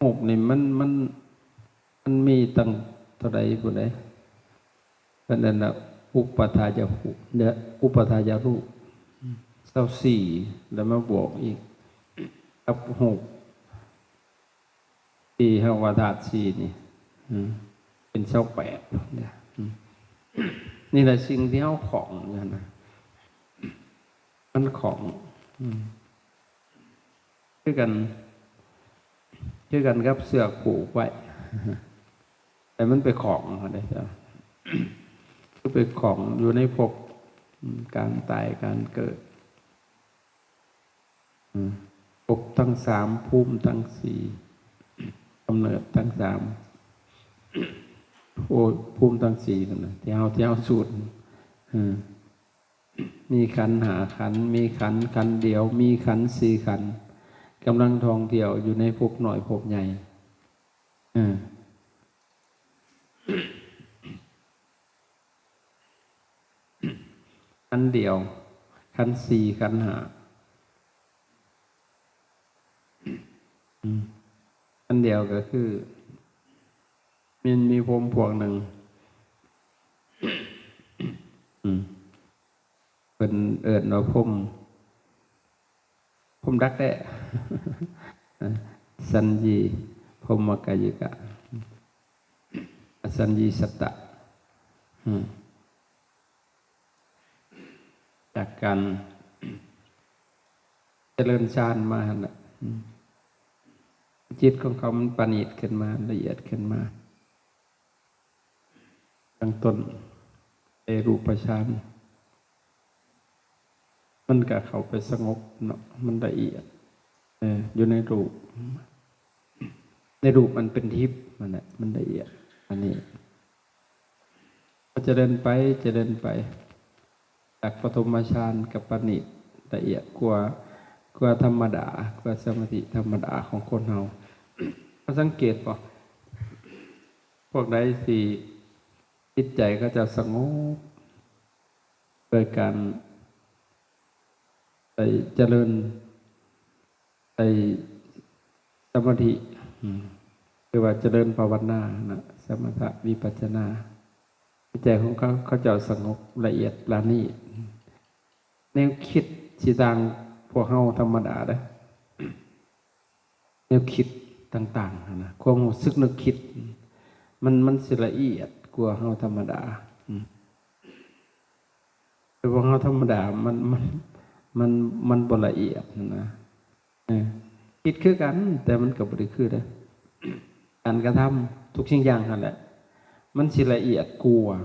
หกนี่มันมีตั้งเท่าใดผู้ใดเพราะนั้นอุปทายาหุเดี๋ยวอุปทายารูป24แล้วมาบวกอีกกับ6ที่เฮาวาธาตุ4นี่เป็น28เนี่ยนี่แหละสิ่งที่เฮาของอย่างนะมันของคือกันกับเสือกผูกไว้แต่มันไปของอะไรจ้ะก็ไปของอยู่ในภพการตายการเกิดภพทั้ง3ภูมิทั้ง4กำเนิดทั้ง3โอ้ภูมิทั้ง4นั่นน่ะที่เฮาสูตรมีขันธ์5ขันธ์มีขันธ์เดียวมีขันธ์4ขันธ์กำลังท่องเที่ยวอยู่ในภพน้อยภพใหญ่ขันธ์เดียวขันธ์4ขันธ์5ขันธ์เดียวก็คือมีพรหมพวกหนึ่งเป็นเอิ้นว่าพรหมดักแด้สัญญีพรหมกายิกะสัญญีสัตตะจากการเจริญฌานมานะจิตของเขามันประณีตขึ้นมาละเอียดขึ้นมาตั้งต้นรูปฌานมันก็เข้าไปสงบเนาะมันละเอียดอยู่ในรูปมันเป็นทิพย์มันละเอียดอันนี้ก็จะเดินไปจากปฐมฌานกับประณีตละเอียดกว่าธรรมดากว่าสมาธิธรรมดาของคนเราก็สังเกตป่ะพวกใดที่จิตใจก็จะสงบโดยการไปเจริญไปสมาธิหรือว่าเจริญภาวนานะสมถะวิปัสสนาใจของเขาจะสงบละเอียดละนีแนวคิดสิต่างพวกเฮาธรรมดาเด้อแนวคิดต่างๆนะความรู้สึกนึกคิดมันสิละเอียดกว่าเฮาธรรมดาแต่พวกเฮาธรรมดามันบ่ละเอียดนะคิดคือกันแต่มันก็บ่ได้คือเด้อการกระทำทุกสิ่งอย่างนั่นแหละมันสิละเอียดกว่า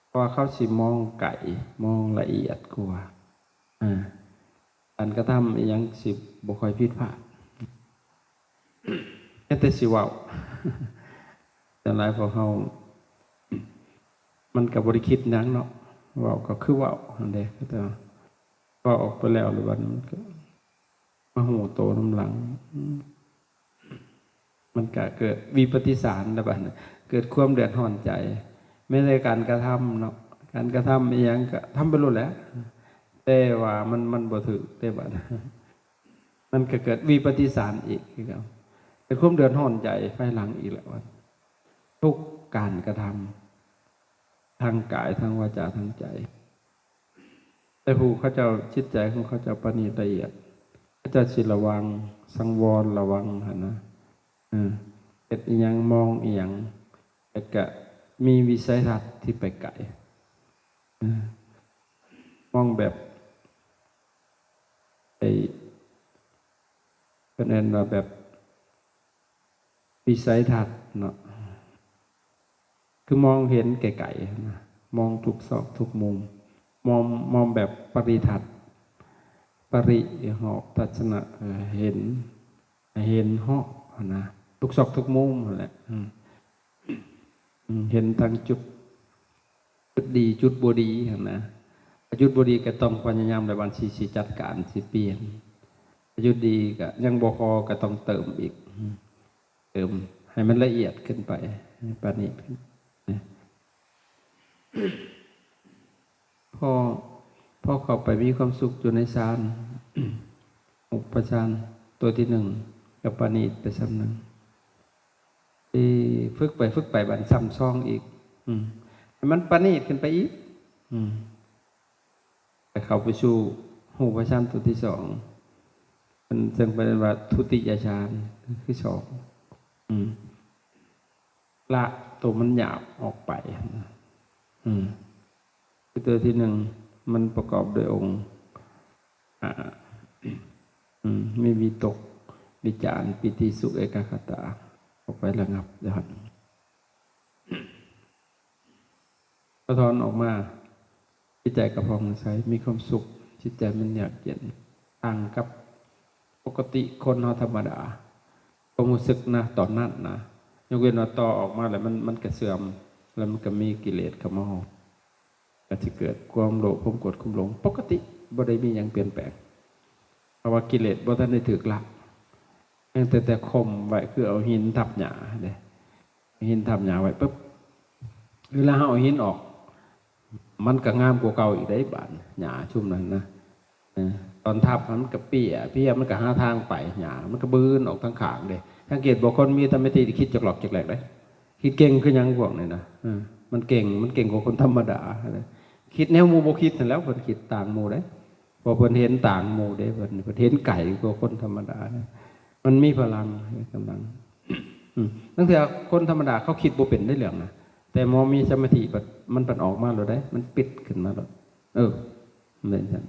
เพราะเขาสิมองไกลมองละเอียดกว่าการกระทำอีหยังสิบ่ค่อยผิดพลาดแต่สิเว้าแต่หลายพวกเฮามันก็บ่ได้คิดหยังเนาะเว้าก็คือเว้านั่นแหละแต่ว่าออกไปแล้วหรือว่ามันก็มาหูโตน้ำหลังมันก็เกิดวิปฏิสารแล้วบัดเกิดความเดือดร้อนใจไม่ได้การกระทำเนาะการกระทำอีหยังก็ทำไปรู้แล้วแต่ว่ามันบ่ถูกแต่บัดมันก็เกิดวิปฏิสารอีกคือเก่าเกิดความเดือดร้อนใจภายหลังอีกแล้วทุกการกระทำทางกายทางวาจาทางใจแต่ผู้เขาเจ้าจิตใจของเขาเจ้าประณีตละเอียดเขาจะสิระวังสังวรระวังนะเฮ็ดอีหยังมองอีหยังแต่ก็มีวิสัยทัศน์ที่ไปไกลมองแบบเป็นอันว่าแบบวิสัยทัศน์เนาะคือมองเห็นไกลๆนะมองทุกซอกทุกมุมมองแบบปริทัศน์ปริหอกทัศนะเห็นหอกนะทุกซอกทุกมุมนั่นแหละเห็นทางจุดดีจุดบ่ดีนะจุดบ่ดีก็ต้องพยายามในวันสิจัดการสิเปลี่ยนจุดดีก็ยังบ่พอก็ต้องเติมอีกเติมให้มันละเอียดขึ้นไปประณีตขึ้นพอเข้าไปมีความสุขอยู่ในฌานอุปฌานตัวที่1 กับปานีไปซ้ำหนึ่งที่ฝึกไปบันซ้ำซองอีกให้มันปานีขึ้นไปอีกแต่เขาไปสู่หูพระชันตัวที่สองมันจึงเป็นว่าทุติยฌานคือสองละตัวมันหยาบออกไปคือตัวที่หนึ่งมันประกอบโดยองค์ไม่มีตกวิจารปิติสุขเอกคตาออกไประงับเดี๋ยวพอถอนออกมาจิตใจกระพองใสมีความสุขจิตใจมันเย็นต่างกับปกติคนธรรมดาความรู้สึกนะตอนนั้นนะยกเว้นว่าต่อออกมาแล้วมันกระเสื่อมแล้วมันก็มีกิเลสเข้ามาก็จะเกิดความโลภความโกรธความหลงปกติบ่ได้มีอย่างเปลี่ยนแปลงเพราะว่ากิเลสบ่ทันได้ถูกละแต่คมไว้คือเอาหินทับหญ้าเด้หินทับหญ้าไว้ปุ๊บเวลาเอาหินออกมันก็งามกว่าเก่าอีกได้บาดหญ้าชุ่มนั้นนะตอนทับมันก็เปียมันก็หาทางไปหญ้ามันก็บื้นออกทางข้างเด้สังเกตบอกคนมีธรรมะที่คิดจักหลอกจักแหลกได้คิดเก่งคือยังพวกนี่นะมันเก่งกว่าคนธรรมดาคิดแนวหมู่บ่คิดนั่นแล้วเพิ่นคิดต่างหมู่ได้พอเพิ่นเห็นต่างหมู่ได้เพิ่นเห็นไก่กว่าคนธรรมดามันมีพลังกำลังตั้งแต่คนธรรมดาเขาคิดบ่เป็นได้เรื่องนะแต่มอมีสมาธิมันปันออกมาแล้วได้มันปิดขึ้นมาแล้วเหมือนกัน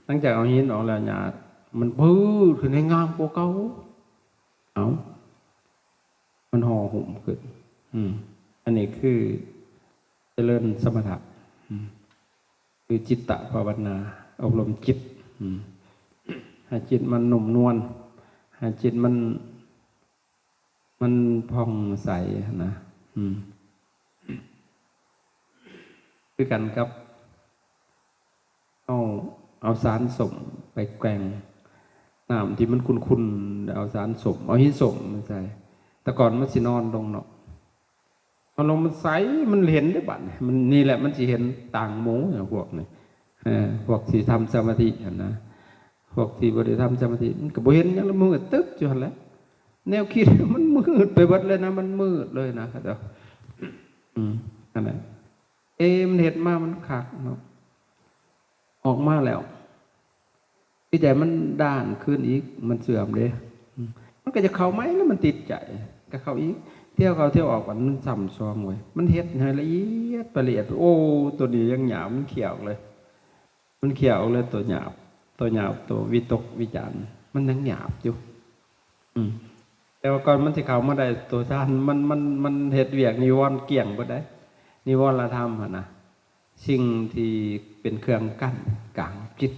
ตั้งแต่เอาหินออกแล้วหญ้ามันพื้นขึ้นให้งามกว่าเก่ามันห่อหุ้มขึ้นอันนี้คือเจริญสมถะคือจิตตภาวนาอบรมจิตให้จิตมันนุ่มนวลให้จิตมันผ่องใสนะคือกันครับเอาสารสมไปแกงน้ำที่มันคุ้นๆเอาสารสมเอาหินสมมาใส่แต่ก่อนมันสินอนลงเนาะนอนลงมันใสมันเห็นได้บัดมันนี่แหละมันสิเห็นต่างหมู่อย่างพวกนี้พวกที่ทำสมาธินะพวกที่บริทำสมาธิมันก็บ่เห็นอย่างละมืดตึ๊บอยู่หั่นแหละแนวคิดมันมืดไปหมดเลยนะมันมืดเลยนะครับเดี๋ยวนั่นแหละมันเห็นมามันขักเนาะออกมาแล้วที่ใจมันด้านขึ้นอีกมันเสื่อมเลยมันก็จะเข้าไหมแล้วมันติดใจก็เข้าอีกเที่ยวเข้าเที่ยวออกมันซ้ำซ้อมไว้มันเฮ็ดให้ละเอียดละเอียดโอ้ตัวนี้ยังหยาบมันเขียวเลยมันเขียวเลยตัวหยาบตัววิตกวิจารณ์มันยังหยาบอยู่แต่ว่าก่อนมันสิเข้ามาได้ตัวชานมันเฮ็ดเวียกนิวรณ์เกี่ยงบ่ได้นิวรณธรรมหั่นนะสิ่งที่เป็นเครื่องกั้นกลางจิต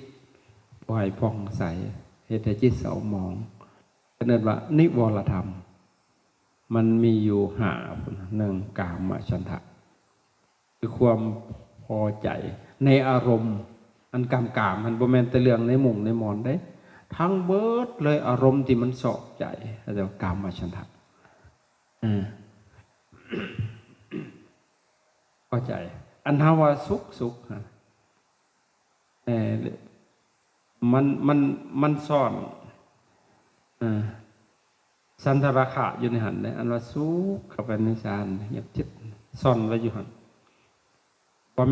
ปล่อยผ่องใสเฮ็ดให้จิตเศร้าหมองเรียกว่านิวรธรรมมันมีอยู่1กามฉันทะคือความพอใจในอารมณ์อันกามมันบ่แม่นแต่เรื่องในมุงในมอนได้ทั้งเบิดเลยอารมณ์ที่มันสอบใจเรียกว่ากามฉันทะพอใจอันหาว่าสุขมันซ่อนสันทราคะอยู่ในหันเลยอันว่าสุขเข้าไปในฌานเงียบจิตซ่อนไว้อยู่หันว่า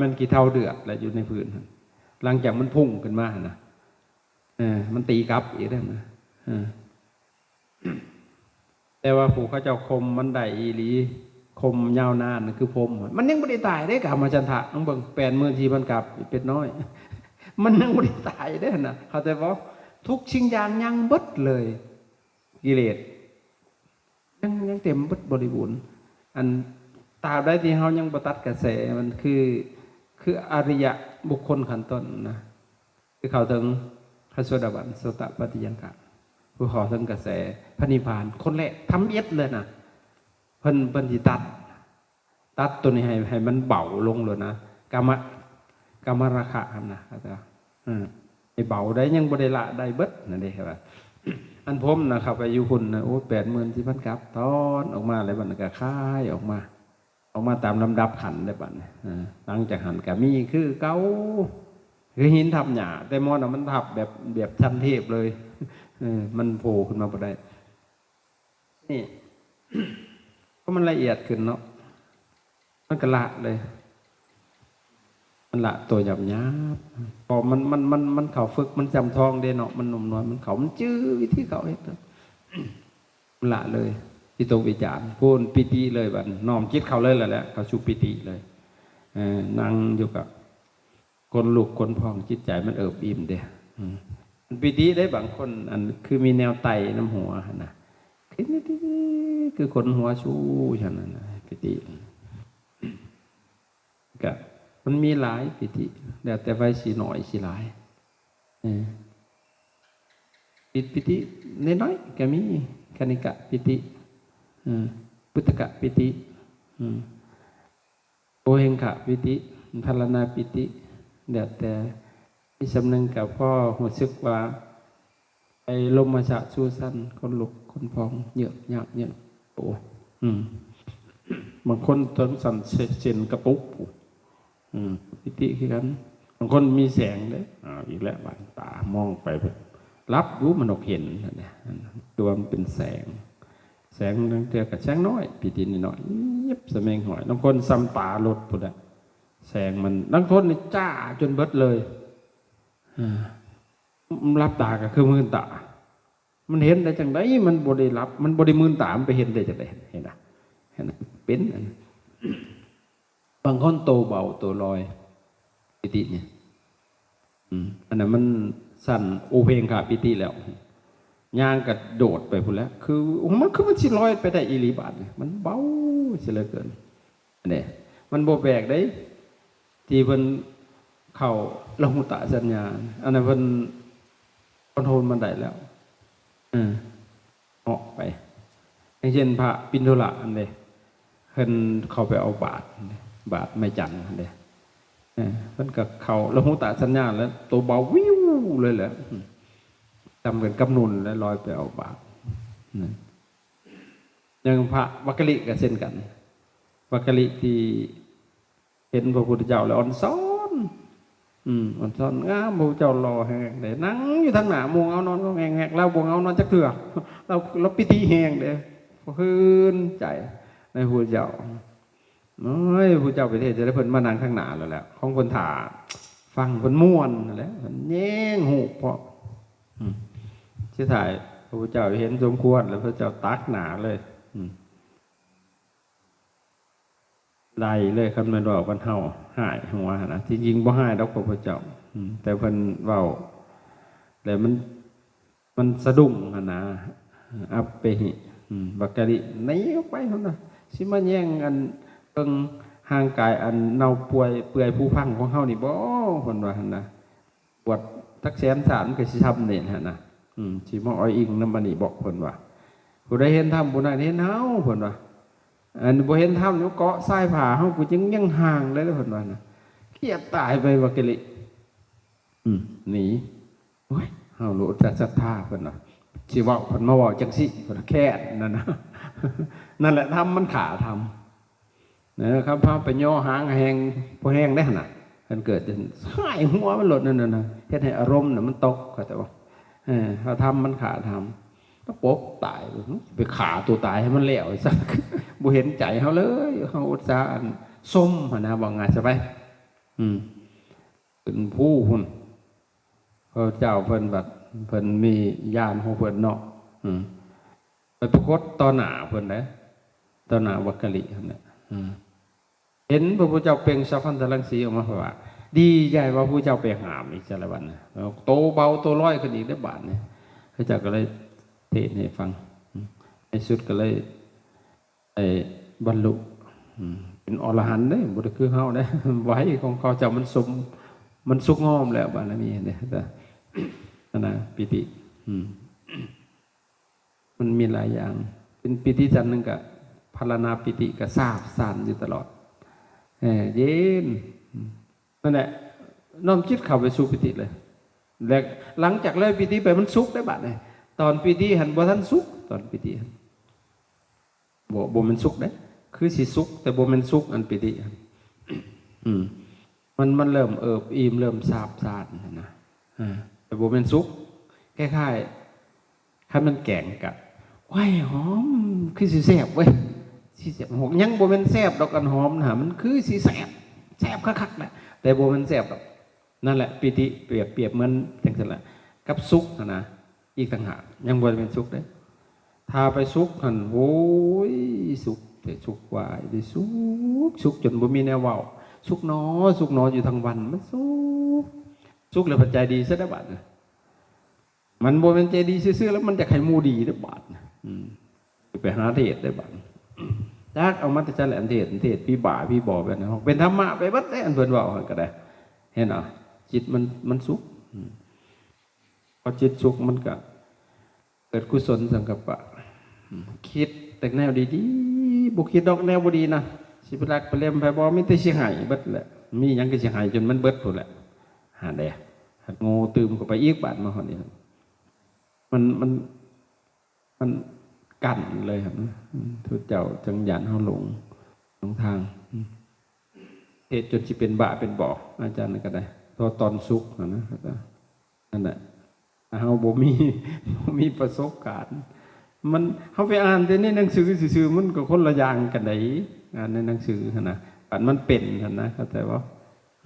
มันกี่เท่าเดือดอะไรอยู่ในพื้นหลังจากมันพุ่งขึ้นมานะมันตีกลับอีกแล้วนะแต่ว่าผู้เขาเจ้าคมมันได้อีหลีคมยาวนานนั่นคือพรหมมันยังไม่ได้ตายได้กามฉันทะน้องเบิ่ง84,000กับเป็ดน้อยมันยังไม่ได้ตายได้นะเขาแต่ว่าทุกชิ้นอย่างยังเบิดเลยกิเลสยังเต็มเบิดบริบูรณ์อันตราบใดที่เขายังบ่ตัดกระแสมันคืออริยะบุคคลขั้นต้นนะคือเขาถึงพระโสดาบันโสตปัฏฐิยังกะผู้ขอถึงกระแสพระนิพพานคนแรกทำเย็ดเลยนะเพิ่นสิตัดตัวนี้ให้มันเบาลงเลยนะกามราคะนะอาจารย์ไอ้เบาได้ยังบ่ได้ละได้เบิดนั่นเด้ครับอันผมนะครับไปอยู่หุ่นนะโอ้84,000กับตอนออกมาอะไรบัดนั้นก็คายออกมาตามลำดับขันได้บัดนี้หลังจากหันก็มีคือเก่าคือหินทับหญ้าแต่มอนมันทับแบบชั้นเทพเลย มันโผล่ขึ้นมาบ่ได้นี่เพราะมันละเอียดขึ้นเนาะมันก็ละเลยมันละตัวหยาบหยาบพอมันเขาฝึกมันจำทองเด้เนาะมันหนุ่มน้อยมันเขามันจื้อวิธีเขาเฮ็ดมันละเลยที่ตรงวิจารณ์พูนปิติเลยบัดน้อมจิตเขาเลยแหละเขาชูปิติเลยนั่งอยู่กับคนลุกคนพองจิตใจมันเอิบอิ่มเด้มันปิติได้บางคนอันคือมีแนวไตน้ำหัวนะคือคนหัวชูฉันนะปิติก็มันมีหลายปิติแต่ไว้สีหน่อยสีหลายปิติน้อยๆก็มีคณิกะปิติปุตตะปิติโอเฮงขะปิติพารณาปิติแต่ที่สำนึกกับพ่อหัวซึกว่าไอ้ลมมาฉะชูสั้นคนลุกคนพองเยอะยากเยอะโอ้บางคนต้นสั่นเซนกระปุกปิติคือกันบางคนมีแสงเลยอีกแล้วบางตามองไปรับรู้มันออกเห็นนะตัวมันเป็นแสงนั่งเจอกับแสงน้อยปิตินิดหน่อยเย็บสะเมงหอยบางคนซ้ำตาลดปุ๊บแสงมันบางคนนี่จ้าจนเบิดเลยรับตาก็คือมือตามันเห็นได้จังไดมันบริรับมันบริมือตามันไปเห็นได้จังไดเห็นนะเป็นบางคนโตเบาโตลอยปิติเนี่ยอันนั้นมันสั่นโอเพงขาปิติแล้วย่างกระโดดไปพุ่นแล้วคือมันสิลอยไปได้อีหลีบาทมันเบาเสียเหลือเกินอันนี้มันโบแบกได้ที่เพิ่นเข้าละหุตะสัญญาอันนั้นเพิ่นคอนโทรลมันได้แล้วออกไปอย่างเช่นพระปิณฑระอันนี้เพิ่นเข้าไปเอาบาตรไม่จันทร์อันนี้เพิ่นก็เข้าละหุตะสัญญาแล้วตัวเบาวิวเลยแหละจำเป็นกำนุนแล้วลอยไปเอาบาตรอย่างพระวักกะลิก็เช่นกันวักกะลิที่เห็นพระพุทธเจ้าแล้วอ่อนซ้อนอ่อนซ้อนงามพระพุทธเจ้ารอแห้งเด้นั่งอยู่ทางหน้ามุงเอานอนก็แหกเราบวงเอานอนจักเถื่อเราปิติแห้งเด้คืนใจในพระพุทธเจ้าน้อยพระพุทธเจ้าไปเทศจะได้เพิ่นมานั่งข้างหน้าแล้วแหละของเพิ่นถ่าฟังเพิ่นม่วนนั่นแหละเพิ่นแย่งหูเพราะที่ถ่ายพระพุทธเจ้าเห็นสมควรแล้วพระเจ้าตักหนาเลยไล่เลยคำนวณว่ากันเฮาหายหัวนะที่จริงบ่หายดอกพระพุทธเจ้าแต่เพิ่นเว้าแล้วมันสะดุ้งนะอัปเปหิบักกะลิหนีออกไปพุ่นน่ะสิมาแย่งอันเบิ่งห่างกายอันเน่าเปื่อยผู้พังของเฮานี่บ่เพิ่นว่าหั่นน่ะปวดทักแสนสารก็สิทำนี่หั่นน่ะสิมาอ้อยอิงนำบัดนี้บอกเพิ่นว่าผู้ใดเห็นธรรมผู้นั้นเห็นเฮาเพิ่นว่าอันบ่เห็นธรรมนี่เกาะสายผ้าเฮากูจึงยังห่างเลยเพิ่นว่าน่ะเครียดตายไปบักกะลิหนีโอ้ยเฮารู้จักศรัทธาเพิ่นว่าสิเว้าเพิ่นมาเว้าจังซี่เพิ่นแค่นั่นนะนั่นแหละธรรมมันขาธรรมนะครับพาไปย่อหางแหงพอแห้งได้ขนาดมันเกิดจนหายหัวมันหลดนั่นน่ะเฮ็ดให้อารมณ์น่ะมันตกเข้าใจบ่ถ้าทำมันขาทำก็ปกตายไปขาตัวตายให้มันแล้วซะบ่เห็นใจเฮาเลยเฮาอุตส่าห์อันส้มหั่นนะว่าง่ายซะไปเป็นผู้หุ่นพระเจ้าเพิ่นมีญาณของเพิ่นเนาะไปปรากฏต่อหน้าเพิ่นได้ต่อหน้าวักกะลินั่นแหละเห็นพระพุทธเจ้าเปล่งสัพพันธรังสีออกมาว่าดีใจว่าพระพุทธเจ้าไปหามอีกจัละวันนะโตเบาโตร้อยขึ้นอีกได้บาทเนี่ยพระเจ้าก็เลยเทศให้ฟังในสุดก็เลยบรรลุเป็นอรหันต์ได้บุตรคือเฮาได้ไว้ของเขาเจ้ามันสุกงอมแล้วบารมีเนี่ยแต่นะปิติมันมีหลายอย่างเป็นปิติจันทร์นึงกับพารณาปิติกับทราบสานอยู่ตลอดเย็นนั่นแหละน้อมจิตเข้าไปสู่ปิติเลยแล้วหลังจากเลยปิติไปมันสุขได้บัดเลยตอนปิติหันบ่ทันสุขตอนปิติบ่มันสุขได้คือสิสุขแต่บ่มันสุขอันปิติมันเริ่มเอิบอิ่มเริ่มซาบซ่านนะแต่บ่มันสุขคล้าย ถ้ามันแกงกะว้ายหอมคือสิแซ่บเว้ยสิแซ่บหกยังบ่แม่นแซ่บดอกกันหอมนะมันคือสิแซ่บแซ่บคักๆนะแต่บ่แม่นแซ่บดอกนั่นแหละปิติเปรียบเหมือนจังซั่นล่ะกับสุกนะอีกต่างหากยังบ่เป็นสุกเด้ถ้าไปสุกหั่นโอ้ยสุกแต่สุกวายได้สุกจนบ่มีแนวเว้าสุกหนออยู่ทั้งวันมันสุกแล้วปัจจัยดีซะได้บาดนะมันบ่เป็นใจดีซื่อๆแล้วมันจะให้หมู่ดีได้บาดนะไปหาเทศได้บาดจักเอามาแต่จันแหลมเทศพี่บ่าพี่บ่อแบบนั้นเป็นธรรมะไปเบิดได้อันเพิ่นเว้าก็ได้เห็นอ่ะจิตมันสุขพอจิตสุขมันก็เกิดกุศลสังกัปปะคิดแต่แนวดีๆบ่คิดดอกแนวบ่ดีนะสิไปรักไปเล่มไปบ่มีแต่สิให้เบิดแหละมีหยังก็สิให้จนมันเบิดพุ่นแหละหาได้หัดโง่ตื่มเข้าไปอีกบาดมาฮอดนี่มันกั้นเลยครับทุกเจ้าจังหยันเฮาหลงทางเหตุจนสิเป็นบาเป็นบ่ออาจารย์ก็ได้ตอนสุขนะนั่นแหละเฮาบ่มีประสบการณ์มันเฮาไปอ่านแต่ในหนังสือซื่อๆมันก็คนละอย่างกันได้อ่านในหนังสือนะอันมันเป็นหั่นนะเข้าใจบ่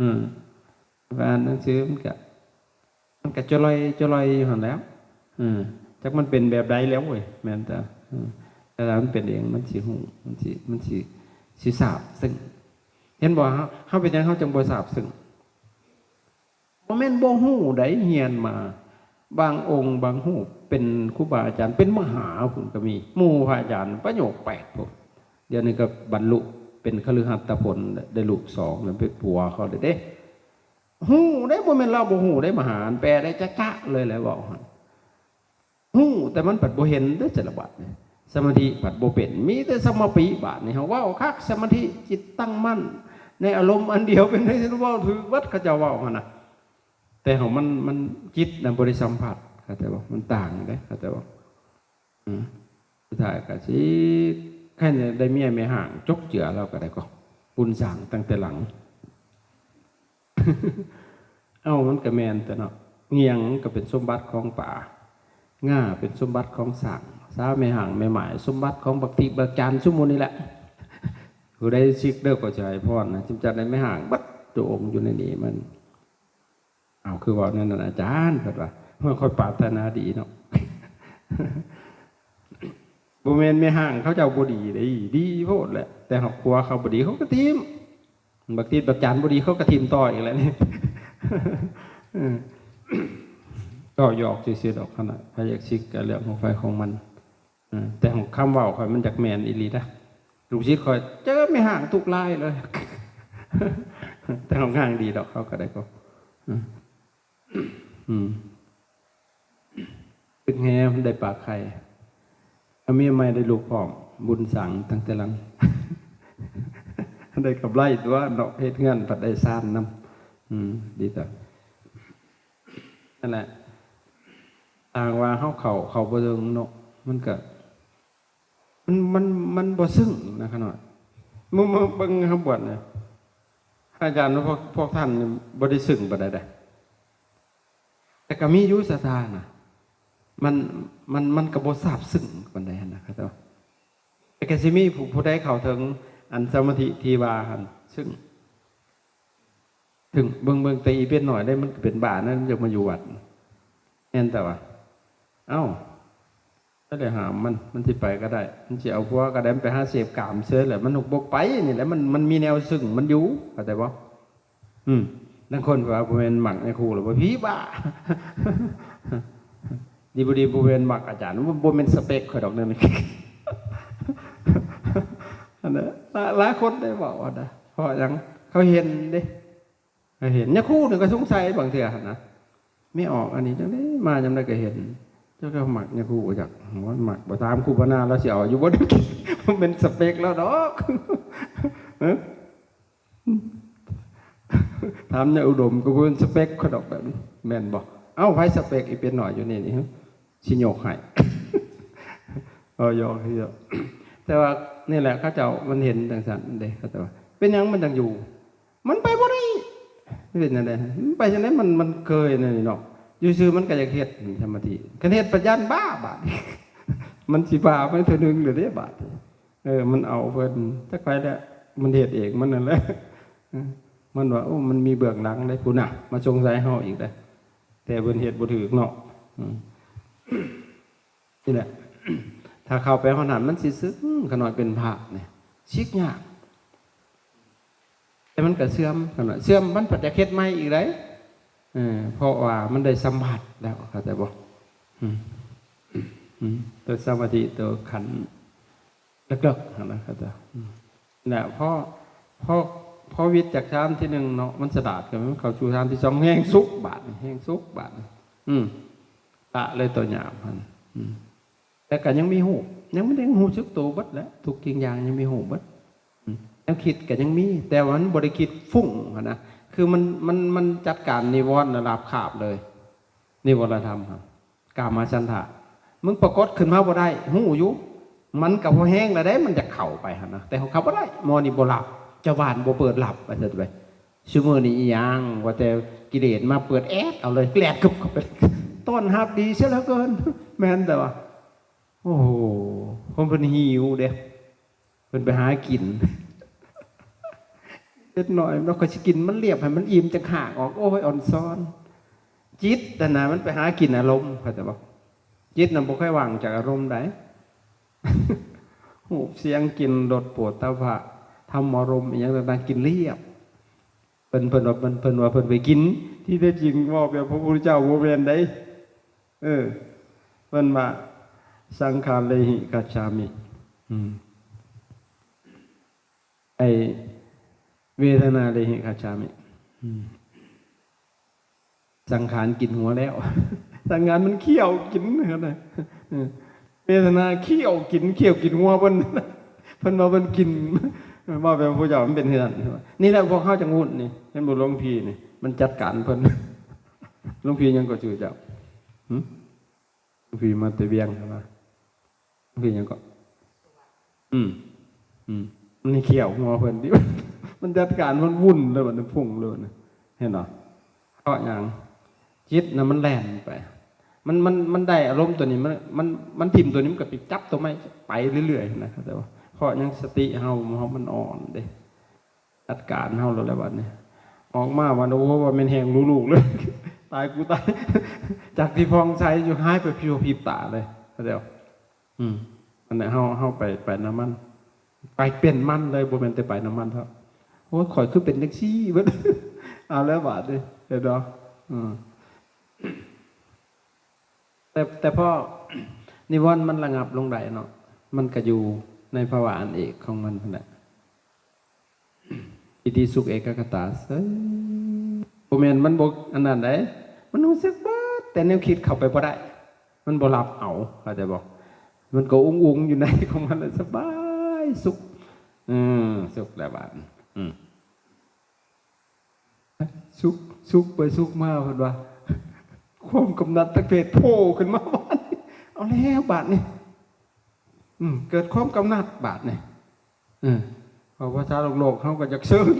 อ่านหนังสือมันก็จลอยอยู่หั่นแล้วจักมันเป็นแบบใดแล้วเว้ยแม่นแต่มันเป็นเองมันสิฮู้มันสิทราบซึ่งเห็นบ่เฮาเป็นจังเฮาจังบ่ทราบซึ่งบ่แม่นบ่ฮู้ได้เรียนมาบางองค์บางฮู้เป็นครูบาอาจารย์เป็นมหาพุ่นก็มีหมู่พระอาจารย์ประโยค8พุ่นเดี๋ยวนี้ก็บรรลุเป็นคฤหัสถผลได้ลูก2แล้วเป็นผัวเขาเด้ฮู้ได้บ่แม่นเราบ่ฮู้ได้มหาแปลได้จ๊ะๆเลยแหละเว้าหั่นฮู้แต่มันปัดบ่เห็นเด้อจักบาดนี่สมาธิปัดบ่เป็นมีแต่สมาธิบาดนี่เฮาเว้าคักสมาธิจิตตั้งมั่นในอารมณ์อันเดียวเป็นได้เว้าถือวัดเขาจะเว้าหั่นน่ะแต่ของมันจิตน่ะบ่ได้สัมผัสเข้าใจบ่มันต่างเด้เข้าใจบ่สุดท้ายก็สิแค่ได้เมียไม่ห่างจกเจือเราก็ได้ก็บุญสร้างตั้งแต่หลังมันก็แม่นแต่เนาะเงียงก็เป็นสมบัติของป่าง่าเป็นสมบัติของสร้างสาวไม่ห่างไม่หมายสมบัติของบักติบักจานซุมมูนี่แหละผู้ใดชิกเด้อก็จะให้พรนะจิมจัดได้ไม่ห่างบัดตัวองค์อยู่ในนี้มันคือว่านั่นอาจารย์เพิ่นว่าเมื่อค่อยปรารถนาดีเนาะบ่แม่นไม่ห่างเขาเจ้าบ่ดีดีโพดแหละแต่ครอบครัวเขาบ่ดีเขาก็ทีมบักติบักจานบ่ดีเขาก็ทีมต่ออีกแล้วนี่ก็หยอกซื่อๆดอกขนาดพยากชิกกับเรื่องของไฟของมันแต่ของคำว่าคอยมันจากแมนอีลีนะลูกชิดคอยเจอไม่ห่างทุกไล่เลยแต่ของห่างดีดอกเขาก็ได้ก็ตึกแฮมันได้ปากไข่เอาเมียใหม่ได้ลูกพร้อมบุญสั่งตั้งแต่หลังได้กับไล่ตัวเนาะเฮ็ดเงินผัดได้ซ่านน้ำดีต่อนั่นแหละต่างว่าเขาบ่เทิงเนาะมันก็มันบ่ซึ้งนะขนาดมึงเบิ่งคำบวชเนี่ยอาจารย์พวกท่านบ่ได้ซึ้งบ่ได้แต่ก็มีอยู่ศรัทธานะมันก็บ่ทราบซึ้งปานใดนะครับแต่ก็สิมีผู้ใดเข้าถึงอันสมาธิที่ว่าหั่นซึ่งถึงเบิ่งแต่อีเป็นหน่อยได้มันก็เป็นบาปนั้นจะมาอยู่วัดแน่นแต่ว่าถ้าได้หามมันสิไปก็ได้มันสิเอาพวกก็ได้ไปหาเสพกามเสื้อแหละมันหกบกไปนี่แหละมันมีแนวซึ่งมันอยู่เข้าใจบ่บางคนว่าบ่แม่นหมักในครูหรือว่าผีบ้าดีบ่ดีบ่แม่นหมักอาจารย์บ่แม่นสเปคข่อยดอกนั่นนี่อันนั้นหลายคนได้บอกว่าเพราะหยังเขาเห็นเด้เห็นเนี่ยครูนึงก็สงสัยบางเทื่อนะไม่ออกอันนี้จังได๋มาจำได้ก็เห็นเจ้าก็หมักเนี่ยครูจักว่าหมักบ่ตามครูพนาแล้วสิเอาอยู่บ่ได้มันเป็นสเปคแล้วดอกถามเนี่ยอุดมก็เป็นสเปคเขาดอกแบบแม่นบ่ไผสเปคอีเป็นหน่อยอยู่นี่สิโยกให้ยกให้เยอะแต่ว่านี่แหละเขาเจ้ามันเห็นจังซั่นเด้เขาแต่ว่าเป็นหยังมันจังอยู่มันไปบ่ได้เป็นจังได๋ไปจังได๋มันเคยนี่เนาะ อยู่ซื่อมันก็อยากเฮ็ดสมาธิคันเฮ็ดปัญญาบ้าบาด มันสิบ้าไปเทื่อนึงหรือเด้บาดมันเอาเพิ่นจักไปแล้วมันเฮ็ดเองมันนั่นแหละมันว่าโอ้มันมีเบื้องหลังได้พุ่นน่ะมาสงสัยเฮาอีกได้แต่เพิ่นเฮ็ดบ่ถูกเนาะนี่แหละถ้าเข้าไปขนาดมันสิซึ้งขนาดเป็นพระเนี่ยชิกยากแต่มันก็เสื่อมขนาดเสื่อมมันปัจจัยเฮ็ดใหม่อีกได้เพราะว่ามันได้สัมผัสแล้วเข้าใจบ่ตัวสมาธิตัวขันเลิกๆนะครับจ้ะเนี่ยพอวิทย์จากฌานที่หนึ่งเนาะมันสะดาดกันมันเข้าสู่ฌานที่สองแห้งสุกบาดแห้งสุกบาดตะเลยตัวหยาบมันแต่ก็ยังมีหูยังไม่ได้หูซึกตัวบัดแล้วทุกกิ่งอย่างยังมีหูบัดแล้วคิดก็ยังมีแต่ว่ามันบริคิดฟุ้งนะคือมันจัดการนิวรณ์ระดับขาบเลยนิวรธรรมครับกามาฉันทะมึงปรากฏขึ้นมาบ่ได้หูอยู่มันกับพอแห้งแล้วได้มันจะเข่าไปนะแต่เขาบ่ได้มอนี่บ่หลับเจ้าบ้านบ่เปิดหลับไปเสร็จไปชั่วโมงนี้ยังว่าแต่กิเลสมาเปิดแอดเอาเลยแกลกกึบเข้าไปต้อนรับดีเสียแล้วเกินแม่นแต่ว่าโอ้โหผมเป็นหิวเด้เป็นไปหากินเล็กหน่อยเราก็จะกินมันเรียบให้มันอิ่มจะขาดออกโอ้ยอ่อนซ้อนจิตแต่นะมันไปหากินอารมณ์เข้าใจบ่จิตน่ะบ่ค่อยวางจากอารมณ์ได้หูเสียงกินรสปวดตาผะทำอารมณ์อย่างต่างๆกินเรียบเพิ่นว่าเพิ่นไปกินที่แท้จริงว่าแบบพระพุทธเจ้าบ่แม่นได้เพิ่นว่าสังขารเลหิกัจฉามิไอเวทนาเลหิกัจฉามิสังขารกินหัวแล้วสังขารมันเคี่ยวกินนะครับเวทนาเคี่ยวกินหัวเพิ่นว่าเพิ่นกินว่าแบบผู้เจ้ามันเป็นเฮือนนี่แหละพวกเขาจังหุ่นนี่เห็นบ่หลวงพี่นี่มันจัดการเพิ่นหลวงพี่ยังก็ชื่อเจ้าหลวงพี่มาแต่เวียงใช่มั้ยหลวงพี่ยังก็มันนี่เคี่ยวหัวเพิ่นดิมันจัดการมันวุ่นเลยมันพุ่งเลยเห็นบ่เพราะหยังจิตน่ะมันแล่นไปมันได้อารมณ์ตัวนี้มันทิ่มตัวนี้มันก็ไปจับตัวไม่ไปเรื่อยๆนะครับแต่ว่าเพราะยังสติเฮามันอ่อนเด้จัดการเฮาแล้วบัดนี้ออกมาว่าโอ้ว่ามันแหงลูกๆเลยตายกูตายจากที่พองใช้อยู่หายไปพิวพิบตาเลยเข้าใจบ่อันนี้เฮาไปน้ำมันไปเป็นมันเลยบ่แม่นแต่ไปน้ำมันเท่าโอ้ยข่อยคือเป็นจังซี่เบิดเอาแล้วบาดนี้เด้อแต่พอนิวรณ์มันระงับลงได้เนาะมันก็อยู่ในภาวะอันเอกของมันนั่นแหละอิติสุขเอกคตาเซ้บ่แม่นมันบ่อันนั้นได้มันรู้สึกบ่แต่แนวคิดเข้าไปบ่ได้มันบ่รับเอาเข้าใจบ่มันก็อุ้งๆอยู่ในของมันสบายสุขสุขแล้วบาดสุขไปสุขมาเพิ่นว่าความกำหนัดตะเพดโผล่ขึ้นมาบ้านเอาแล้วบาดนี่เกิดความกำหนัดบาดนี่เพราะว่าชาวโลกเขาก็จะเชิญ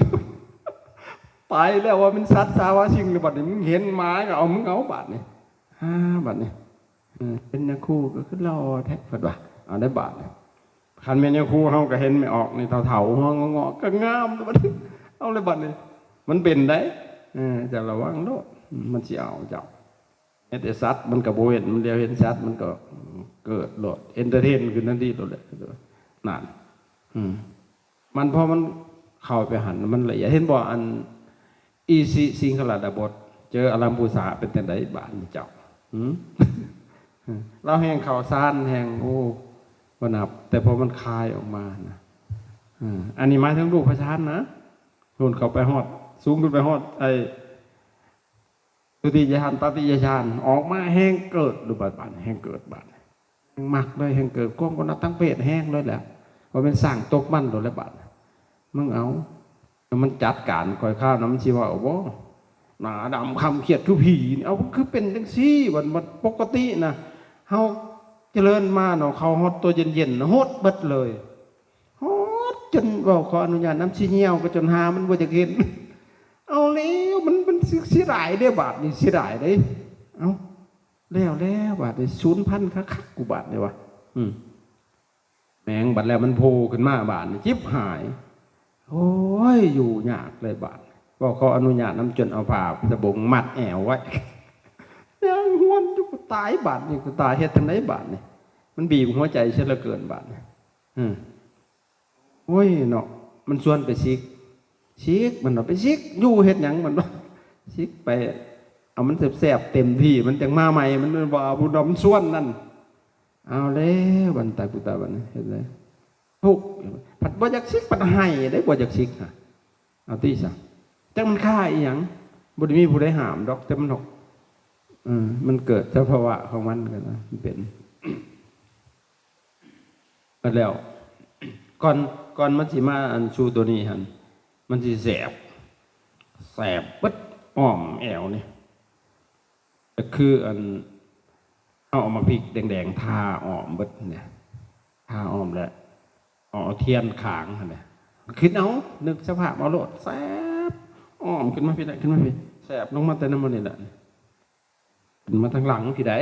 ไปแล้วว่ามันสัตว์สาวาสิ่งหรือบาดนี่มึงเห็นหมาก็เอามึงเอาบาดนี่บาดนี่เป็นนักคู่ก็คือรอแท้เพิ่นว่าเอาได้บาดนี่คันแม่นนักคู่เขาก็เห็นไม่ออกนี่เฒ่าๆงอๆก็งามบาดนี่เอาเลยบาดนี่มันเป็นได้จะระวังโลดมันสิเอาเจ้าแต่สัตว์มันก็บ่เห็นมันเดียวเห็นสัตว์มันก็เกิดโลดเอนเตอร์เทนขึ้นทันทีโลดเลยนั่นมันพอมันเข้าไปหันมันละเอียดเห็นบ่อันอีสิงขลาดาบทเจออลัมพูสาเป็นจังได๋บาดนี่เจ้าเราแห้งข่าวสารแห้งโอ้บ่นับแต่พอมันคายออกมานะอันนี้หมายถึงรูปพระชานนะโดนเข้าไปฮอดสูงขึ้นไปฮอดไอ้ตุติยฌานตติยฌานออกมาแห้งเกิดดูบาดแห้งเกิดบาดแห้งมักเลยแห้งเกิดก้มก็นับตั้งเพศแห้งเลยแหละพอเป็นสร้างตกมันโดนแล้วบาดมึงเอามันจัดการคอยข้าวน้ำชีว่าโอ้โหหนาดำคำเขียดคือผีเอาคือเป็นจังซี่มันปกตินะเฮาเจริญมาเนาะเขาฮอดตัวเย็นๆฮอดเบิดเลยฮอดจนบอกขออนุญาตน้ำชีเหี่ยวก็จนหามันบ่จะเห็นเอาแล้วมันเสียดายเด้บาดนี่เสียดายเด้ เอ้าแล้วบาทนี่0,000คักๆกูบาทเลยวะแมงบัดแล้วมันโผล่ขึ้นมาบาทนี่จิ๊บหายโอ้ยอยู่ยากเลยบาทบอกเขาอนุญาตน้ำจนเอาผ้าสบงมัดแอวไว้ยังหวนอยู่กูตายบาทนี่กูตายเฮ็ดทางไหนบาทนี่มันบีบหัวใจเสียเหลือเกินบาทนี่โอ้ยเนาะมันชวนไปซิกมันเนาะไปซิกอยู่เฮ็ดหยังมันเนาะซิกไปเอามันแสบๆเต็มที่มันจังมาใหม่มันว่าผู้ดำส่วนนั่นเอาแล้วบันตายกูตาบันเห็นเลยทุกผัดบ่อยากซิกปัดให้ได้บ่อยากซิกฮะเอาตีซะจังมันฆ่าอีหยังบ่ได้มีผู้ใดห้ามดอกแต่มันหกมันเกิดสภาวะของมันกันนะมันเป็นก็แล้วก่อนมันสิมาอันชูตัวนี้หันมันสิแสบปึ๊ดอ้อมแอวนี่ก็คืออันเอามาพริกแดงๆทาอ้อมเบิดเนี่ยทาอ้อมแล้วเอาเทียนขางเนี่ยคิดเอานึกสภาพเอาโลดแสบอ้อมขึ้นมาพี่ได้ขึ้นมาพี่แสบลงมาแต่น้ำมันนี่แหละขึ้นมาทางหลังพี่ได้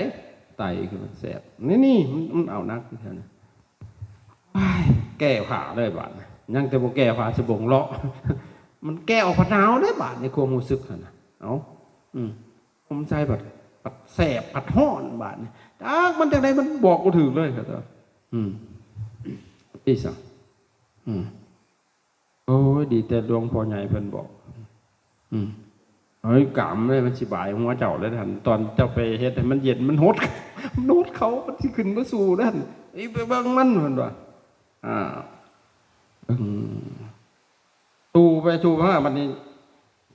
ไตขึ้นมาแสบนี่มันเอานักที่แถวนี้แก้ผ่าเลยบาดยังแต่บ่แก้ผ่าสบงเลาะมันแก้ออกผัดหนาวได้บาดในความรู้สึกนะเอาผมใจผัดแสบผัดห้อนบาดนี่มันจากไหนมันบอกกูถึงเลยครับพี่สั่งโอ้ยดีแต่หลวงพ่อใหญ่เพิ่นบอกเฮ้ยกำเลยมันสิบายหัวเจ้าเลยท่านตอนเจ้าไปเฮ็ดให้มันเย็นมันโหดเขามันสิขึ้นมาสู่ด้านไอ้ไปเบิ่งมันเพิ่นว่าสู่มาบัดนี้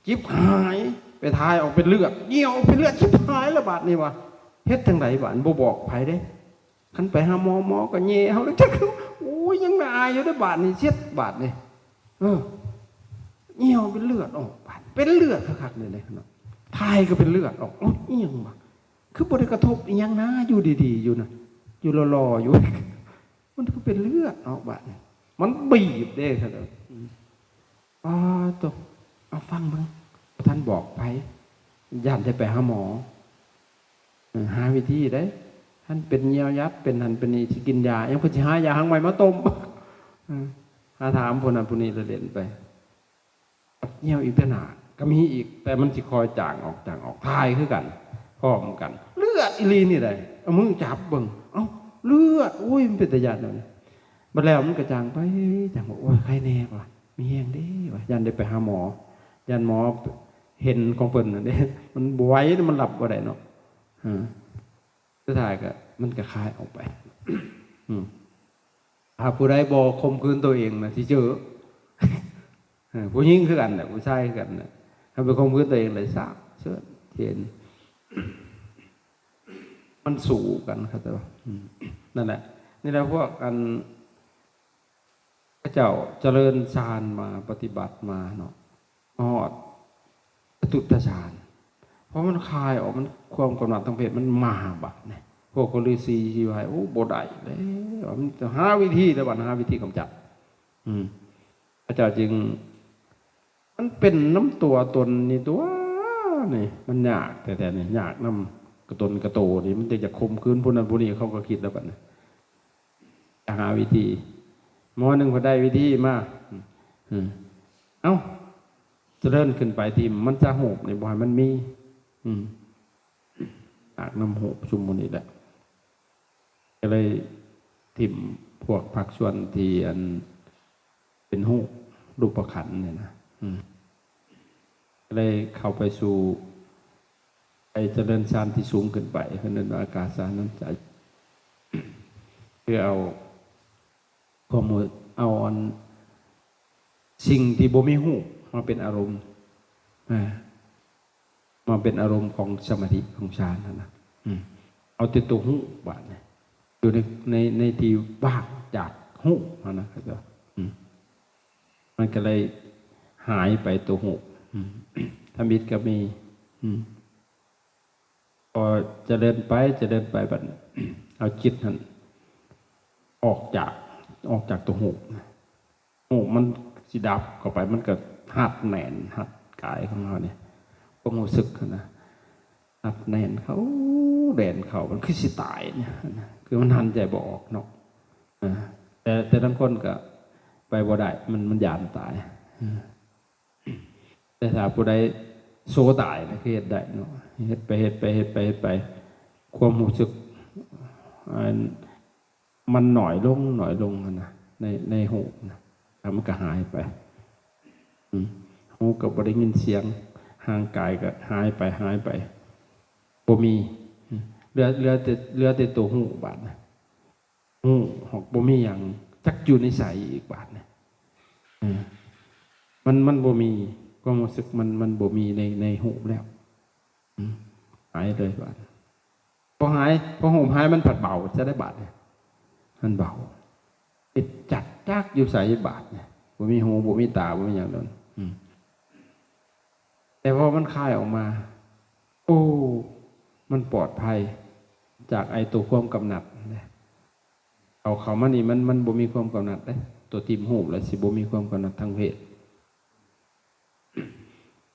จิบหายไปทายออกเป็นเลือดเหี่ยวเป็นเลือดจิบหายแล้วบาดนี้วะเฮ็ดจังไดบาดบ่บอกไผเด้คันไปหาหมอก็แย่เฮาแล้วจักโอ้ยยังน่าอายอยู่ได้บาดนี้เช็ดบาดนี่เหี่ยวเป็นเลือดออกบาดเป็นเลือดคักๆเลยเนาะทายก็เป็นเลือดออกอีหยังวะคือบ่ได้กระทบอีหยังนะอยู่ดีๆอยู่น่ะอยู่รอๆอยู่มันก็เป็นเลือดออกบาดมันบีบเด้ครับตกเอาฟังบ้างท่านบอกไปย่านจะไปหาหมอหาวิธีได้ท่านเป็นเยียวยัดเป็นหันเป็นนี่ที่กินยายังเพิ่นสิหายาหังใหม่มาต้มหาถามผู้นั้นผู้นี้เล่นไปเยียวอีกต่างหากก็มีอีกแต่มันสิคอยจางออกทายคือกันพร้อมกันเลือดอีลีนี่ได้เอามือจับเบิ่งเลือดอุ้ยมันเป็นตะยันเลยบัดแล้วมันกระจางไปจางบอกโอ้ยใครแน่วะมีแห้งดิวะยันได้ไปหาหมอยันหมอเห็นของเพิ่นน่ะเด้มันบวยมันหลับบ่ได้เนาะสุดท้ายก็มันก็คลายออกไปหากผู้ใดบ่ข่มขืนตัวเองนะสิเจอผู้หญิงคือกันน่ะผู้ชายคือกันน่ะถ้าไปข่มขืนตัวเองเลยซะเชิญเห็นมันสู่กันครับแต่ว่านั่นแหละนี่แหละพวกกันพระเจ้าเจริญฌานมาปฏิบัติมาเนาะฮอดจตุตฌานเพราะมันคลายออกมันความกำหนัดทางเพศมันมาบัดเนี่ยพวกฤาษีที่ว่าโอ้บ่ได้แล้วมันจะหาวิธีแล้วบัดหาวิธีกำจัดพระเจ้าจึงมันเป็นน้ำตัวตนนี่ตัวนี่มันยากแต่นี่ยากน้ำกระตนกระโตนี่มันจะข่มขืนผู้นั้นผู้นี้เขาก็คิดแล้วบัดจะหาวิธีหมอหนึ่งพอได้วิธีมาจะเดินขึ้นไปทีมันจะหบในบ่อยมันมีอาบน้ำหบชุมมุนีแหละก็เลยทิมพวกผักชวนที่อันเป็นหูรูปขันเนี่ยนะก็เลยเข้าไปสู่ไปเจริญฌานที่สูงขึ้นไปเพื่อนั้นอากาศสารนั้นจะเพื่อเอาความเอาสิ่งที่บ่มีหูมาเป็นอารมณ์มาเป็นอารมณ์ของสมาธิของฌานนะเอาแต่ตัวหูบาดเนี่ยอยู่ในที่ว่างจากหูนะครับมันก็เลยหายไปตัวหูธรรมิตก็มีพอจะเดินไปบัดเอาจิตนั้นออกจากตัวหูมันสิดับเข้าไปมันก็หัดแหนนหัดกายของเราเนี่ยก็รู้สึกนะ อัดแน่นเขาแดนเขามันคือสิตายเนี่ยคือมันหันใจบออกเนาะแต่ทั้งคนก็ไปบ่ได้มันยานตายแต่ถ้าผู้ใดโซตายนะคือเฮ็ดได้เนาะเฮ็ดไปความรู้สึกมันหน่อยลงนะในหูนะมันก็หายไปหูก็บ่ได้ยินเสียงห่างกายก็หายไปบ่มีเหลือแต่ตัวหูบาดนะหูหอกบ่มีหยังจักอยู่ในใสอีกบาดนะมันบ่มีความรู้สึกมันบ่มีในหูแล้วหายเลยบาดพอหูหายมันผัดเบาจะได้บาดเนี่ยมันเบาติดจัดจักอยู่ใสบาดเนี่ยบ่มีหูบ่มีตาบ่มีหยังนั้นแต่พอมันคายออกมาโอ้มันปลอดภัยจากไอตัวความกำหนัดเอาเขามานี่มันบ่มีความกำหนัดเลยตัวติมหูแล้วสิบ่มีความกำหนัดทางเพศ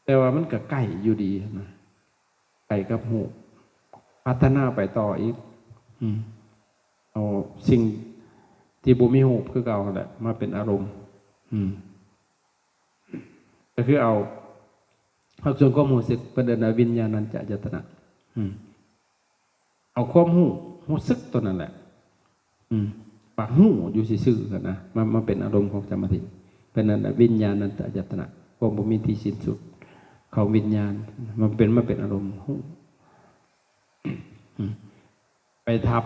แต่ว่ามันก็ใกล้อยู่ดีนะใกล้กับหูพัฒนาไปต่ออีกเอาสิ่งที่บ่มีหูคือเก่าแหละมาเป็นอารมณ์ก็คือเอาส่วนความรู้สึกเป็นเดินวิญญาณัญจายตนะเอาความหูสึกตัวนั่นแหละปากหูอยู่ซื่อๆกันนะมาเป็นอารมณ์ของสมาธิเป็นนั้นวิญญาณัญจายตนะความบ่มีที่สิ้นสุดของวิญญาณมาเป็นอารมณ์หูไปทับ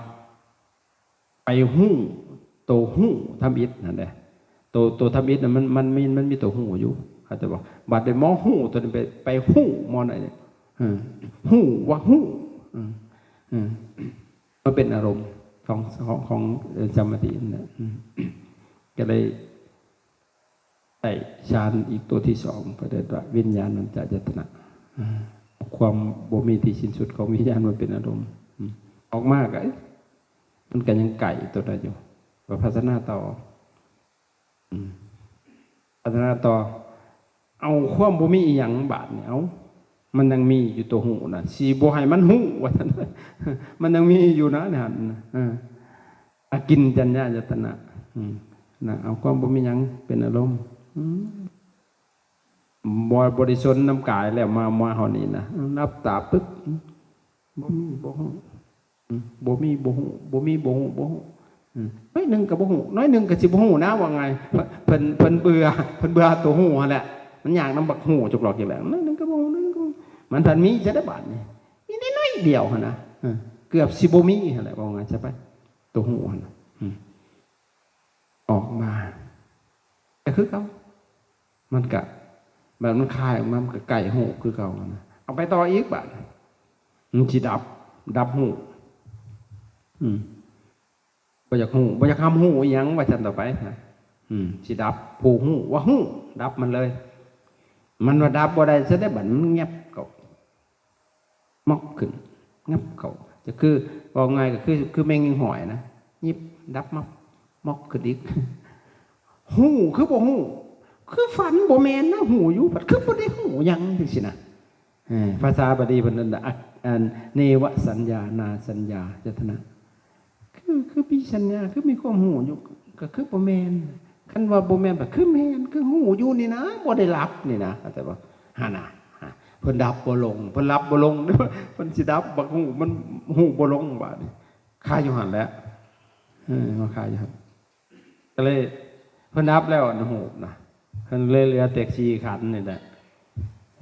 ไปหูโตหูทำอิฐนั่นแหละโตทำอิฐน่ะมันมีตัวหูอยู่เขาจะบอกบัดได้มอหูตัวนี้ไปหูมอไหนเนี่ยหูว่าหูมันเป็นอารมณ์ของสมาธินั่นก็เลยได้ฌานอีกตัวที่สองประเด็นว่าวิญญาณัญจายตนะความบ่มีที่สิ้นสุดของวิญญาณมันเป็นอารมณ์ออกมากมันก็ยังไก่ตัวนั้นอยู่ว่าพัฒนาต่อเอาความบ่มีอีหยังบาดเนี่ยเอามันยังมีอยู่ตัวหูนะสีบ่ให้มันหูว่าท่านมันยังมีอยู่นะเนี่ยอากินจัญญายตนะนะเอาความบ่มีหยังเป็นอารมณ์บริสุทธิ์น้ำกายแล้วมาเฮานี่นะรับตาปึ๊บบ่มีบ่หูบ่มีบ่หูน้อยหนึ่งกับบ่หูน้อยหนึ่งกับสิบ่หูนะว่าไงเพิ่นเบื่อตัวหูแหละมันอยากน้ำบักหูจุกหลอกอย่างแบบน้อยหนึ่งกับบ่หูมันทันมีจะได้บาทนี่ได้น้อยเดียวนะเกือบสิบ่มีอะไรว่าไงใช่ปะตัวหูนะออกมาแต่คือเขามันกะแบบมันคายออกมามันก็ไก่หูคือเขานะเอาไปต่ออีกบาทมันสิดับหูบ่อยากหูบ่อยากทำหูยังว่าจันต่อไปนะสิดับผูหูว่าหูดับมันเลยมันว่าดับบ่ได้จะได้บัดมันเงียบเก่ามอกขึ้นงับเก่าจะคือว่าไงก็คือแมงยิงหอยนะยิบดับมอกขึ้นอีกหูคือบ่หูคือฝันบ่แมนนะหูอยู่บัดคือบ่ได้หูยังจังซี่นะภาษาบาลีเพิ่นนั่นเนวสัญญานาสัญญาจตนะคือมีสัญญาคือมีความหูอยู่ก็คือบ่แม่นคันว่าบ่แม่นก็คือแม่นคือหูอยู่นี่นะบ่ได้รับนี่นะเข้าใจบ่หาน่ะเพิ่นดับบ่ลงเพิ่นรับบ่ลงเพิ่นสิดับบักหูมันหูบ่ลงบาดนี้คาอยู่หั่นแหละมาคาอยู่หั่นก็เลยเพิ่นดับแล้วหูนะเพิ่นเลยเหลือแต่4ขันธ์นี่แหละ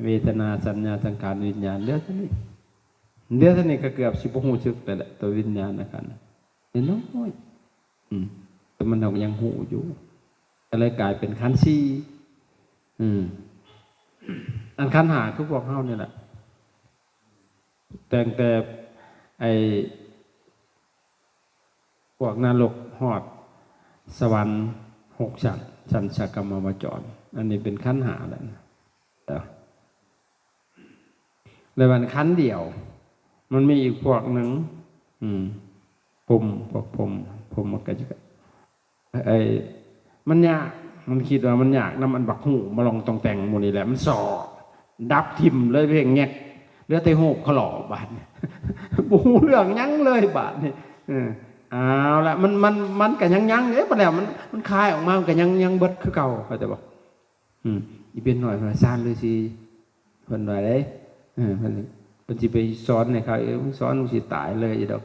เวทนาสัญญาสังขารวิญญาณเหลือเท่านี้ก็เกือบสิบ่ฮู้สึกแล้วแหละตัววิญญาณนะครับน้อยแต่มันยังหูอยู่ก็เลยกลายเป็นขันธ์สี่อันขันธ์ห้าคือพวกเฮานี่แหละแต่ไอ้พวกนรกฮอดสวรรค์6ชั้นชากรรมวจรอันนี้เป็นขันธ์ห้าแล้วนะเลยวันขันธ์เดียวมันมีอีกพวกหนึ่งพวกผมมันก็จะมันยากมันคิดว่ามันยากน้ำมันบักหูมาลองตองแต่งมูนี่แหละมันสอดับทิมเลยเพียงแงก เหลือแต่หูเขาหล่อบาดบูเรื่องยังเลยบาดนี่เอาละมันก็ยังเอ๊ะปะแล้วมันคายออกมามันก็ยังเบิดคือเก่าเขาจะบอกอีเป็นหน่อยมาซ่านเลยสิเพิ่นว่าได้เพิ่นสิไปสอนให้เขามึงสอนมึงสิตายเลยอีดอก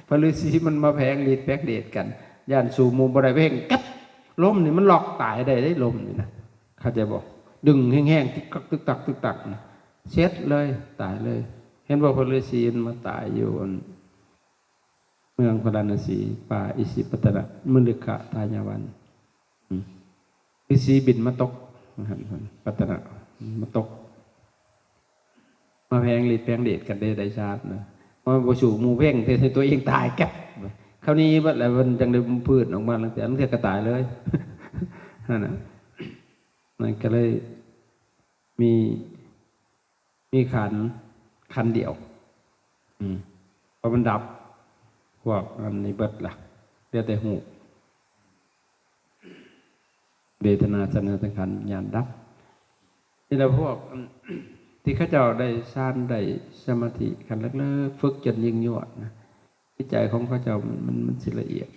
พระฤาษีมันมาแพงฤทธิ์แพงเดชกันย่านสู่หมู่บ่ได้เพ่งกัดลมนี่มันหลอกตายได้ลมนี่นะเขาจะบอกดึงแห้งๆตึกตักนะเช็ดเลยตายเลยเห็นว่าพระฤาษีมาตายอยู่เมืองพาราณสีป่าอิสิปตนะมุลิกะทายาวันฤาษีบินมาตกปัตนะมาตกมาแพงฤทธิ์แพงเดชกันได้ชาตินะมาบูชูมูเพ่งเทตัวเองตายแก่คราวนี้ว่าอะไรมันจังได้พืชออกมาหลังจากนั้นเทกระตายเลยนั่นก็เลยมีขันเดียวพอมันดับพวกอันนี้เบิดล่ะเรียกแต่หูเวทนาสัญญาสังขารญาณดับนี่แหละพวกที่ข้าเจ้าได้ฌานได้สมาธิกันเลิกฝึกจนยิ่งยวดนะจิตใจของข้าเจ้ามันสิละเอียด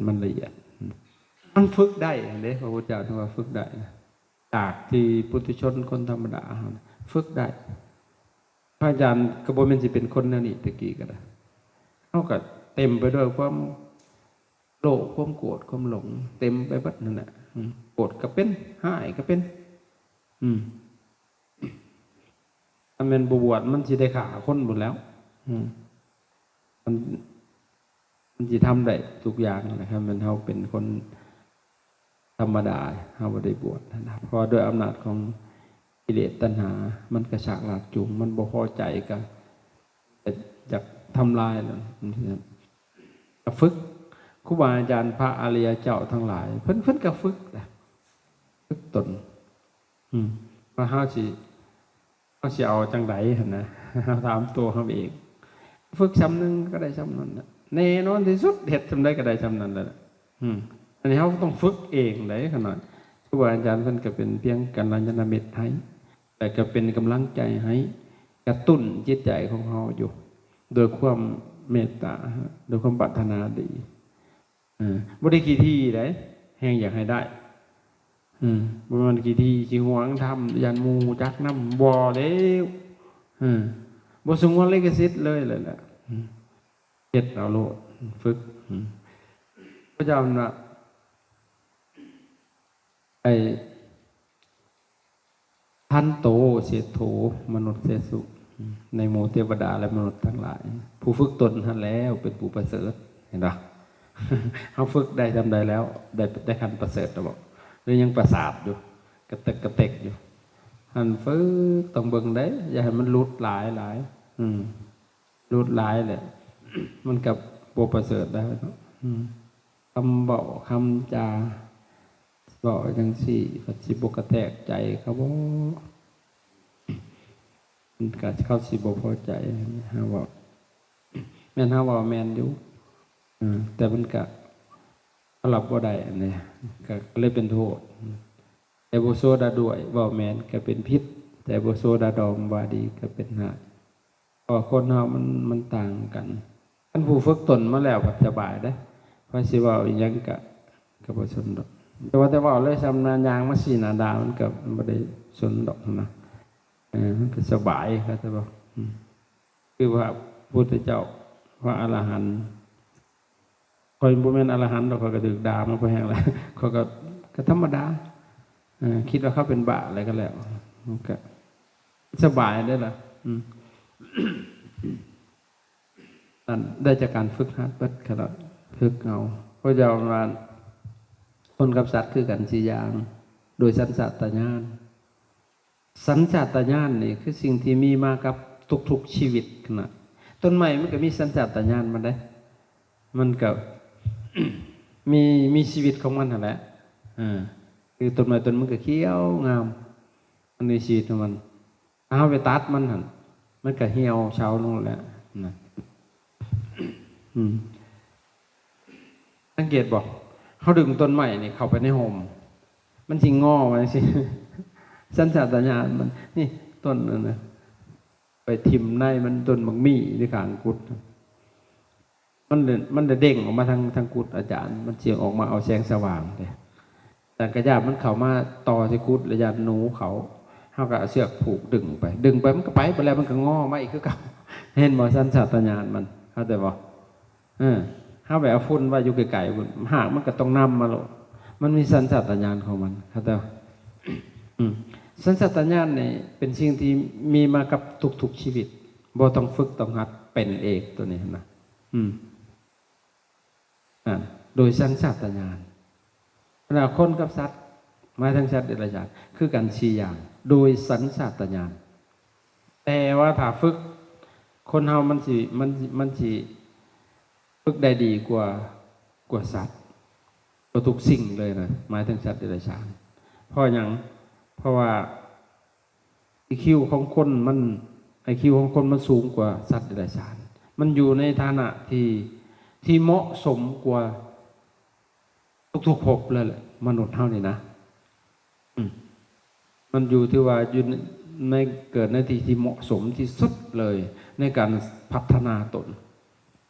มันละเอียดมันฝึกได้เด้พระพุทธเจ้าท่านว่าฝึกได้จากที่ปุถุชนคนธรรมดาฝึกได้พระอาจารย์กระบวนการสิเป็นคนนั่นนี่ตะกี้ก็ได้เขาก็เต็มไปด้วยความโลภความโกรธความหลงเต็มไปหมดนั่นแหละโกรธก็เป็นหายก็เป็นถ้ามันบวชมันสิได้ขาคนหมดแล้วมันจะทำได้ทุกอย่างนะครับมันเขาเป็นคนธรรมดาเขาไม่ได้บวชนะครับเพราะด้วยอำนาจของกิเลสตัณหามันกระชากลากจูงมันบ่พอใจกันอยากทำลายเลยฝึกครูบาอาจารย์พระอริยเจ้าทั้งหลายเพิ่นก็ฝึกตนว่าเขาสิเอาจังไดนะถามตัวเขาเองฝึกซ้ำนึงก็ได้ซ้ำนั้นแน่นอนที่สุดเห็ดทำได้ก็ได้ซ้ำนั้นเลยอันนี้เขาต้องฝึกเองเลยขนาดครูบาอาจารย์เพิ่นก็เป็นเพียงกัลยาณมิตรให้แต่ก็เป็นกำลังใจให้กระตุ้นจิตใจของเขาอยู่โดยความเมตตาโดยความปรารถนาดีบ่ได้กี่ที่ได้แห่งอยากให้ได้บ่มันกี่ที่สิหวงทำยันมูจักน้ำบ่อแล้วบ่สงวนลิขสิทธิ์เลยแหละเฮ็ดเอาโลดฝึกพระเจ้าน่ะท่านโตเสโถมนุษย์เสสุในหมู่เทวดาและมนุษย์ทั้งหลายผู้ฝึกตนท่านแล้วเป็นผู้ประเสริฐเห็นป่ะเขาฝึกได้ทำได้แล้วได้ขั้นประเสริฐแล้วบอกหรือยังประสาทอยู่กระเตกอยู่หันฝึกต้องเบิ่งได้อย่าให้มันลุดหลายลุดหลายเลยมันกับโบประเสริฐได้คำบอกคำจาบอกจังสี่ปัจจิบกระแทกใจเขาบอกมันกัดเข้าสิบพอใจฮะว่าแม่นฮะว่าแมนอยู่แต่มันกะหลับว่าได้เนี่ยก็เลยเป็นโทษแต่โบโซดาด้วยว่าแมนก็เป็นพิษแต่โบโซดาดอมว่าดีก็เป็นหายเพราะคนเรามันต่างกันท่านผู้ฝึกตนมาแล้วแบบสบายได้เพราะสิว่ายังกะบ่สนดอกแต่ว่าเลยชำนาญยางมาสีนาดามันกับไม่ได้สนดอกนะมันก็สบายครับแต่ว่าคือว่าพุทธเจ้าพระอรหันต์คอยบุญเป็นอรหันต์เราก็ดึกดามาพอแห้งแล้วเขาก็ธรรมดาคิดว่าเขาเป็นบาอะไรก็แล้วก็สบายได้ละได้จากการฝึกหัดปัดขนาดฝึกเอาเพราะจะมาคนกับสัตว์คือกันสี่อย่างโดยสัญชาตญาณสัญชาตญาณนี่คือสิ่งที่มีมากับทุกๆชีวิตขนาดต้นไม้มันก็มีสัญชาตญาณมันได้มันก็มีชีวิตของมันนั่นแหละคือต้นไม้ต้นมันก็เขียวงามมันมีชีวิตของมันเอาไปตัดมันหั่นมันก็เหี่ยวเฉาลงแล้วนะสังเกตบอกเขาดึงต้นไม้นี่เข้าไปในห่มมันสิงอมันสิสัญชาตญาณมันนี่ ต้นนั่นนะไปทิ่มในมันต้นบักมี่ในขางกุดมันเด้งออกมาทางกุดอาจารย์มันเสียงออกมาเอาแสงสว่างเลยแต่กระยามันเข้ามาต่อที่กุดระยะหนูเขาก็เอาเสือกผูกดึงไปมันก็ไปแล้วมันก็ง้อมาอีกคือเก่าเห็นบ่สัญชาตญาณมันเข้าใจบ่เข้าไปเอาฝุ่นว่าอยู่ไกลๆหากมันก็ต้องนำมาโลดมันมีสัญชาตญาณของมันเข้าใจสัญชาตญาณเนี่ยเป็นสิ่งที่มีมากับทุกๆชีวิตบ่ต้องฝึกต้องหัดเป็นเองตัวนี้นะโดยสัญชาตญาณขณะคนกับสัตว์มาทั้งสัตว์เดรัจฉานคือกัน4อย่างโดยสัญชาตญาณแต่ว่าถ้าฝึกคนเฮามันสิฝึกได้ดีกว่าสัตว์กว่าทุกสิ่งเลยนะหมายถึงสัตว์เดรัจฉานเพราะอย่างเพราะว่าIQ ของคนมันIQ ของคนมันสูงกว่าสัตว์เดรัจฉานมันอยู่ในฐานะที่เหมาะสมกว่าทุกภพเลยแหละมนุษย์เท่านี้นะมันอยู่ที่ว่าอยู่ในเกิดในที่เหมาะสมที่สุดเลยในการพัฒนาตน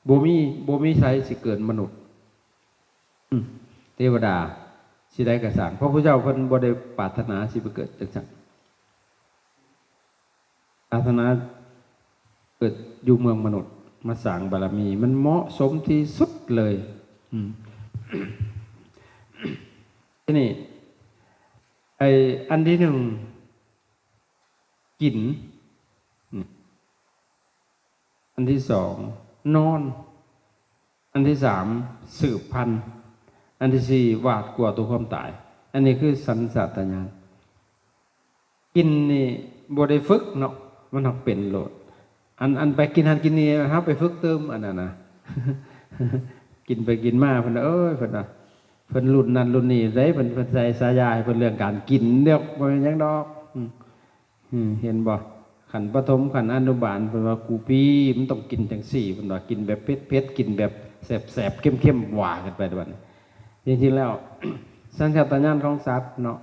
บ่มีใครสิเกิดมนุษย์เทวดาสิได้กระสานเพราะพระเจ้าเพิ่นบ่ได้ปรารถนาสิไปเกิดจังซั่นปรารถนาเกิดอยู่เมืองมนุษย์มาสร้างบารมีมันเหมาะสมที่สุดเลยทีนี้อันที่หนึ่งกินอันที่สองนอนอันที่สามสืบพันธุ์อันที่สี่หวาดกลัวตัวความตายอันนี้คือสัญชาตญาณกินนี่บ่ได้ฝึกเนาะมันหักเป็นโลดอันไปกินหันกินนี่ครับไปฝึกเติมอันนั้นนะกินไปกินมาเพิ่นเอ้ยเพิ่นรุ่นนั้นรุ่นนี้ได้เพิ่นใส่สายาให้เพิ่นเรื่องการกินเด้อบ่แม่นหยังดอกเห็นบ่ขันประถมขันอนุบาลเพิ่นว่ากูปีมันต้องกินจังซี่เพิ่นว่ากินแบบเผ็ดๆกินแบบแซ่บๆเข้มๆหวานกันไปบัดนี้จริงๆแล้วสัญชาตญาณของสัตว์เนาะ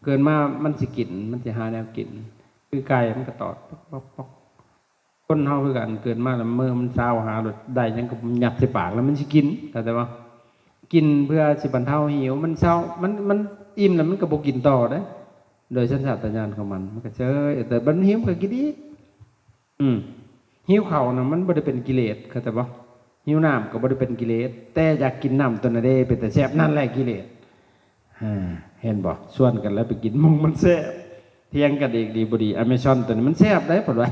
เกิดมามันสิกินมันสิหาแนวกินคือไก่มันก็ตอดป๊อกคนเฮาคือกันเกิดมาแล้วมื้อมันเช้าหาได้หยังก็ยัดใส่ปากแล้วมันสิกินแต่ว่ากินเพื่อสิบรรเทาหิวมันเช้ามันอิ่มแล้วมันก็บ่กินต่อเด้โดยสัญชาตญาณของมันก็เฉยแต่บัดหิวก็กินอีกหิวข้าวน่ะมันบ่ได้เป็นกิเลสเข้าใจบ่หิวน้ำก็บ่ได้เป็นกิเลสแต่อยากกินน้ำตัวนั้นเด้เป็นแต่แซ่บนั่นแหละกิเลสเห็นบ่ชวนกันแล้วไปกินมันแซ่บเที่ยงกันเองดีบ่ดีอเมซอนตัวนี้มันแซ่บได้ผลว่า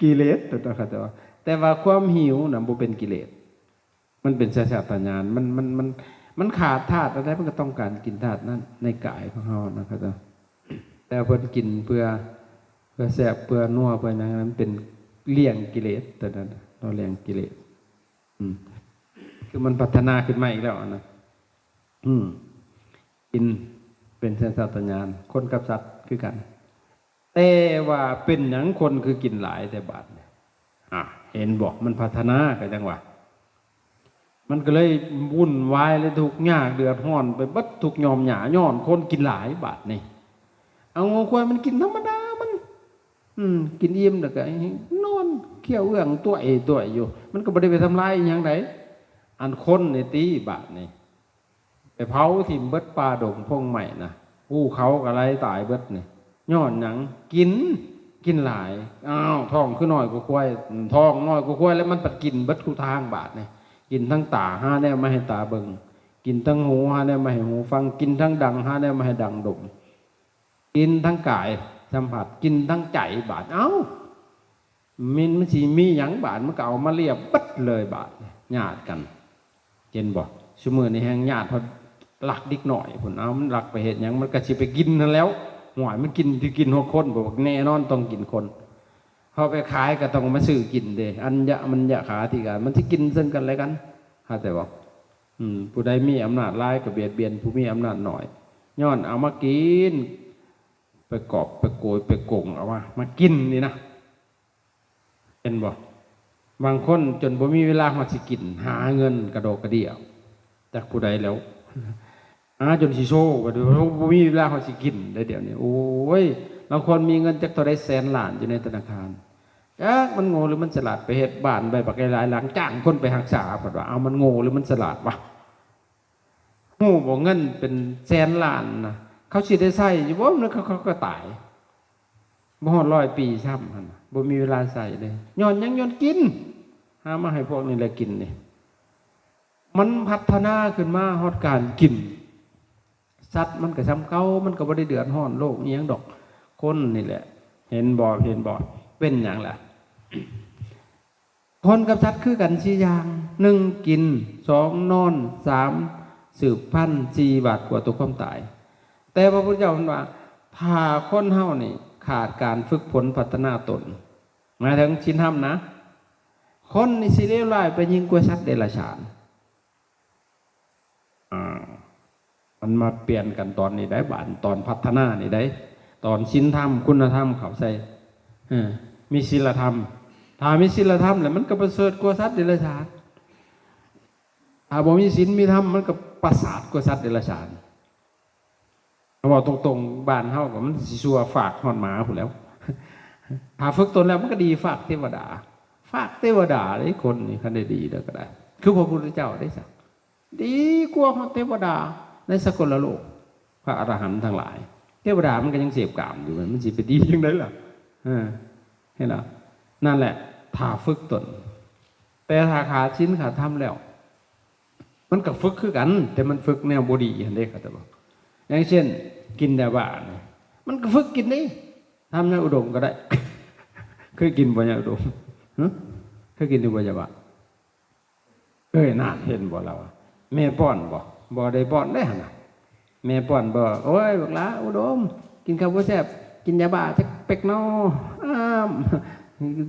กิเลสตัวเข้าใจบ่แต่ว่าความหิวน่ะบ่เป็นกิเลสมันเป็นสัญชาตญาณมันขาดธาตุอะไรมันก็ต้องการกินธาตุนั้นในกายของเฮานะครับแต่เพิ่นกินเพื่อแซ่บเพื่อนัวเพื่ออย่างนั้นเป็นเลี่ยงกิเลสแต่นั้นเราเลี่ยงกิเลสคือมันพัฒนาขึ้นมาอีกแล้วนะกินเป็นสัญชาตญาณคนกับสัตว์คือกันแต่ว่าเป็นหยังคนคือกินหลายแต่บาดเห็นบอกมันพัฒนากันจังหวะมันก็เลยวุ่นวายเลยทุกข์ยากเดือดร้อนไปบัดทุกยอมหยาย้อนคนกินหลายบาทนี่เอางอควายมันกินธรรมดามันกินอิ่มแล้วก็นอนเขี้ยวเอื้องตัวอยู่มันก็บ่ได้ไปทำลายอย่างไรอันคนในตีบาทนี่ไปเผาถิ่มเบิดป่าดงพงใหม่นะผู้เขาอะไรตายเบิดนี่ย้อนหยังกินหลายท้องคือน้อยกว่าควายท้องน้อยกว่าควายแล้วมันปัดกินเบิดทุกทางบาทนี่กินทั้งตาหาแน่ไม่ให้ตาเบิ่งกินทั้งหูหาแน่ไม่ให้หูฟังกินทั้งดังหาแน่ไม่ให้ดังดมกินทั้งกายสัมผัสกินทั้งใจบาดมันสิมีหยังบาดมันก็เอามาเรียบปัดเลยบาดญาติกันเห็นบ่ซุมื้อนี้แฮงญาติเพิ่นลักดิกหน่อยพุ่นมันลักไปเฮ็ดหยังมันก็สิไปกินนั่นแล้วหวยมันกินที่กินหัวคนบ่แน่นอนต้องกินคนพอไปขายก็ต้องมาซื้อกินเด้อันยะมันยะขาที่กันมันสิกินซึ่งกันอะไรกันเข้าใจบ่ผู้ใดมีอำนาจหลายก็เบียดเบียนผู้มีอำนาจน้อยย้อนเอามากินไปกอบไปโกยไปโกงเอามากินนี่นะเห็นบ่บางคนจนบ่มีเวลามาสิกินหาเงินกระโดดกระเดี่ยวจากผู้ใดแล้วจนสิโซ่บ่มีเวลามาสิกินได้เดี๋ยวนี้โอ้ย บางคนมีเงินจักเท่าใดแสนล้านอยู่ในธนาคารจักมันโง่หรือมันฉลาดไปเฮ็ดบ้านใบปักหลายหลังจ้างคนไปรักษาเพิ่นว่าเอามันโง่หรือมันฉลาดวะฮู้บ่เงินเป็นแสนล้านนะเขาสิได้ใช้อยู่บ่นึกเขาก็ตายบ่ฮอด100 ปีซ้ำหั่นบ่มีเวลาใช้เลยย้อนหยังย้อนกินหามาให้พวกนี้แหละกินนี่มันพัฒนาขึ้นมาฮอดการกินสัตว์มันก็ซ้ำเก่ามันก็บ่ได้เดือดร้อนโลกอีหยังดอกคนนี่แหละเห็นบ่เป็นหยังล่ะคนกับสัตว์คือกัน4อย่าง1กิน2นอน3สืบพันธุ์4บาดกว่าตัวความตายแต่พระพุทธเจ้าว่าถ้าคนเฮานี่ขาดการฝึกฝนพัฒนาตนหมายถึงศีลธรรมนะคนนี่สิเลวร้ายไปยิ่งกว่าสัตว์เดรัจฉานมันมาเปลี่ยนกันตอนนี้ได้บานตอนพัฒนานี่ได้ตอนศีลธรรมคุณธรรมเขาใส่มีศีลธรรมถ้ามีศีลธรรมแล้วมันก็ประเสริฐกว่าสัตว์เดรัจฉานถ้าบ่มีศีลมีธรรมมันก็ประสาทกว่าสัตว์เดรัจฉานเขาบอกตรงๆบ้านเฮาก็มันสิซัวฝากฮอดหมาพุ่นแล้วถ้าฝึกตนแล้วมันก็ดีฝากเทวดาได้คนนี่คันได้ดีแล้วก็ได้คือพระพุทธเจ้าได้สักดีกว่าเทวดาในสกลโลกพระอรหันต์ทั้งหลายเทวดามันก็ยังเสพกามอยู่มันสิไปดีจังได๋ล่ะเห็นล่ะนั่นแหละถ้าฝึกตนแต่ถ้าขาดศีลขาดธรรมแล้วมันก็ฝึกคือกันแต่มันฝึกแนวบ่ดีหั่นเด้เขาจะบอกอย่างเช่นกินยาบ้ามันก็ฝึกกินนี่ทำในอุดมก็ได้เคยกินบ่ยาอุดมเคยกินอยู่บ่ยาบ้าน่าเห็นบ่เราแม่ป้อนบ่ได้ป้อนได้หั่นน่ะแม่ป้อนบ่โอ้ยบักหลาอุดมกินข้าวบ่แซ่บกินยาบ้าจักเป็กน้อ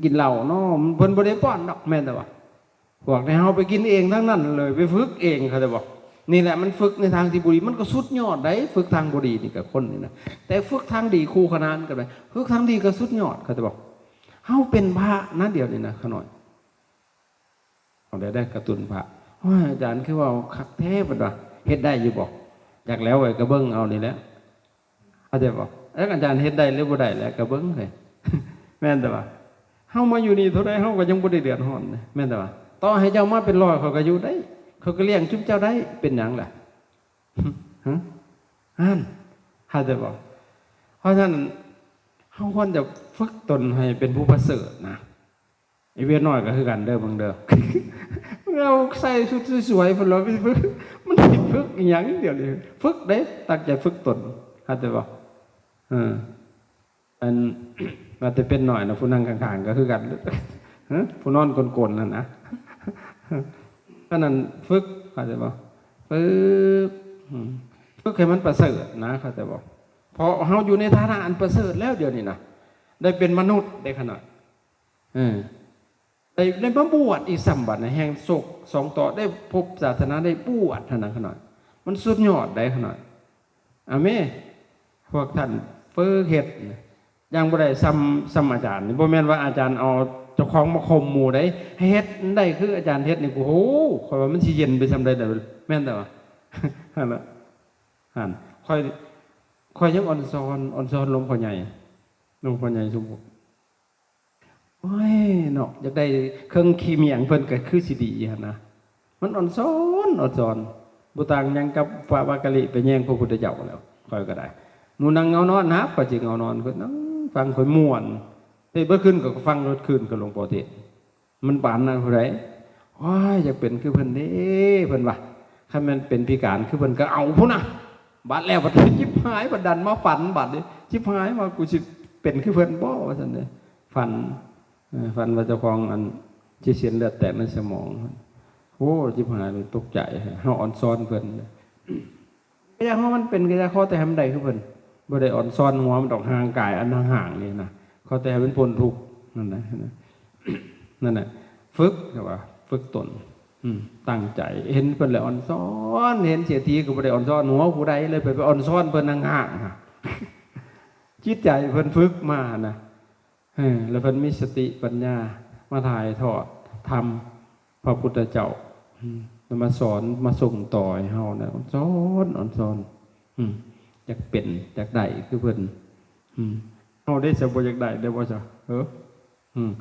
กินเหล้าน้อเพิ่นบ่ได้ป้อนดอกแม่นแต่ว่าพวกให้เฮาไปกินเองทั้งนั้นเลยไปฝึกเองเขาจะบอกนี่แหละมันฝึกในทางที่บุรีมันก็สุดยอดได้ฝึกทางบุรีนี่กับคนนี่นะแต่ฝึกทางดีคู่ขนานกันไปฝึกทางดีก็สุดยอดเขาจะบอกเฮาเป็นพระนะเดี๋ยวนี้นะขน่อยเอาได้กระตุ้นพระอาจารย์คือว่าคักแท้บ่ว่าเฮ็ดได้อยู่บอกอยากแล้วไว้ก็เบิ่งเอานี่แหละเขาจะบอกแล้วอาจารย์เฮ็ดได้หรือบ่ได้แล้วก็เบิ่งให้แม่นแต่ว่าเฮามาอยู่นี่เท่าใดเฮาก็ยังบ่ได้เดือดร้อนแม่นแต่ว่าต่อให้เจ้ามาเป็น100เขาก็อยู่ได้เขาก็เลี้ยงจุ๊บเจ้าได้เป็นหยังล่ะหาจะบอกเพราะฉะนั้นเขาควรจะฝึกตนให้เป็นผู้ประเสริฐนะไอเวียน้อยก็คือกันเด้อบางเด้อเราใส่ชุดสวยๆพอเราไปฝึกมันฝึกอย่างเดียวเลยฝึกได้ตั้งใจฝึกตนหาจะบอกอันว่าจะเป็นหน่อยนะผู้นั่งข้างๆก็คือกันผู้นอนกลนๆนั่นนะเพราะนั้นฝึกเขาจะบอกฝึกให้มันประเสริฐนะเขาจะบอกพอเราอยู่ในฐานะอันประเสริฐแล้วเดี๋ยวนี้นะได้เป็นมนุษย์ได้ขนาดได้มาบวชอีกสัมบัติแห่งโศก2 ต่อได้พบศาสนาได้บวชขนาดมันสุดยอดได้ขนาดอาเม่พวกท่านฝึกเฮ็ดยังบ่ได้ซ้ำอาจารย์นี่บ่แม่นว่าอาจารย์เอาเจ้าของมาข่มหมู่ได้ให้เฮ็ดได้คืออาจารย์เฮ็ดนี่กูโหข่อยว่ามันสิเย็นไปซำใดแต่แม่นแต่ว่าหั่นล่ะค่อยยังอ่อนซ้อนลมพ่อใหญ่สมบูรณ์โอ้ยเนาะอยากได้เครื่องขี้เมียงเพิ่นก็คือสิดีหั่นนะมันอ่อนซ้อนบ่ต่างหยังกับพระวากะลิไปแย่งพระพุทธเจ้าแล้วค่อยก็ได้หนูนั่งเงานอนนะก็สิเงานอนเพิ่นนั่งฟังค่อยม่วนเมื่อคืนก็ฟังรถคืนกับหลวงพ่อเทศมันปานนั้นผู้ใดว้ายอยากเป็นคือเพิ่นเด้เพิ่นว่าถ้ามันเป็นพิการคือเพิ่นก็เอาพุ่นน่ะบาดแล้วบัดจิบหายบัดดันมาฝันบัดนี้จิบหายมากูสิเป็นคือเพิ่นบ่ว่าซั่นเด้ฝันว่าเจ้าของอันสิเสียเลือดแตกในสมองโอ้จิบหายเลยตกใจเฮาอ่อนซ้อนเพิ่นก็อย่างเฮามันเป็นก็จะขอแต่ทำได้คือเพิ่นบ่ได้อ่อนซ้อนหัวมันดอกห่างกายอันห่างๆนี่นะเขาแต่เป็นพ้นทุกข์นั่นน่ะฝึกก็ว่าฝึกตนตั้งใจเห็นเพิ่นแล้วอ่อนซ้อนเห็นเสียทีก็บ่ได้อ่อนซ้อนหัวผู้ใดเลยไปอ่อนซ้อนเพิ่นห่างๆจิตใจเพิ่นฝึกมานะแล้วเพิ่นมีสติปัญญามาถ่ายทอดธรรมพระพุทธเจ้ามาสอนมาส่งต่อให้เฮานะอ่อนซ้อนอยากเป็นอยากได้คือเพิ่น เอาได้สบอยากได้ได้บ่จ้ะอืม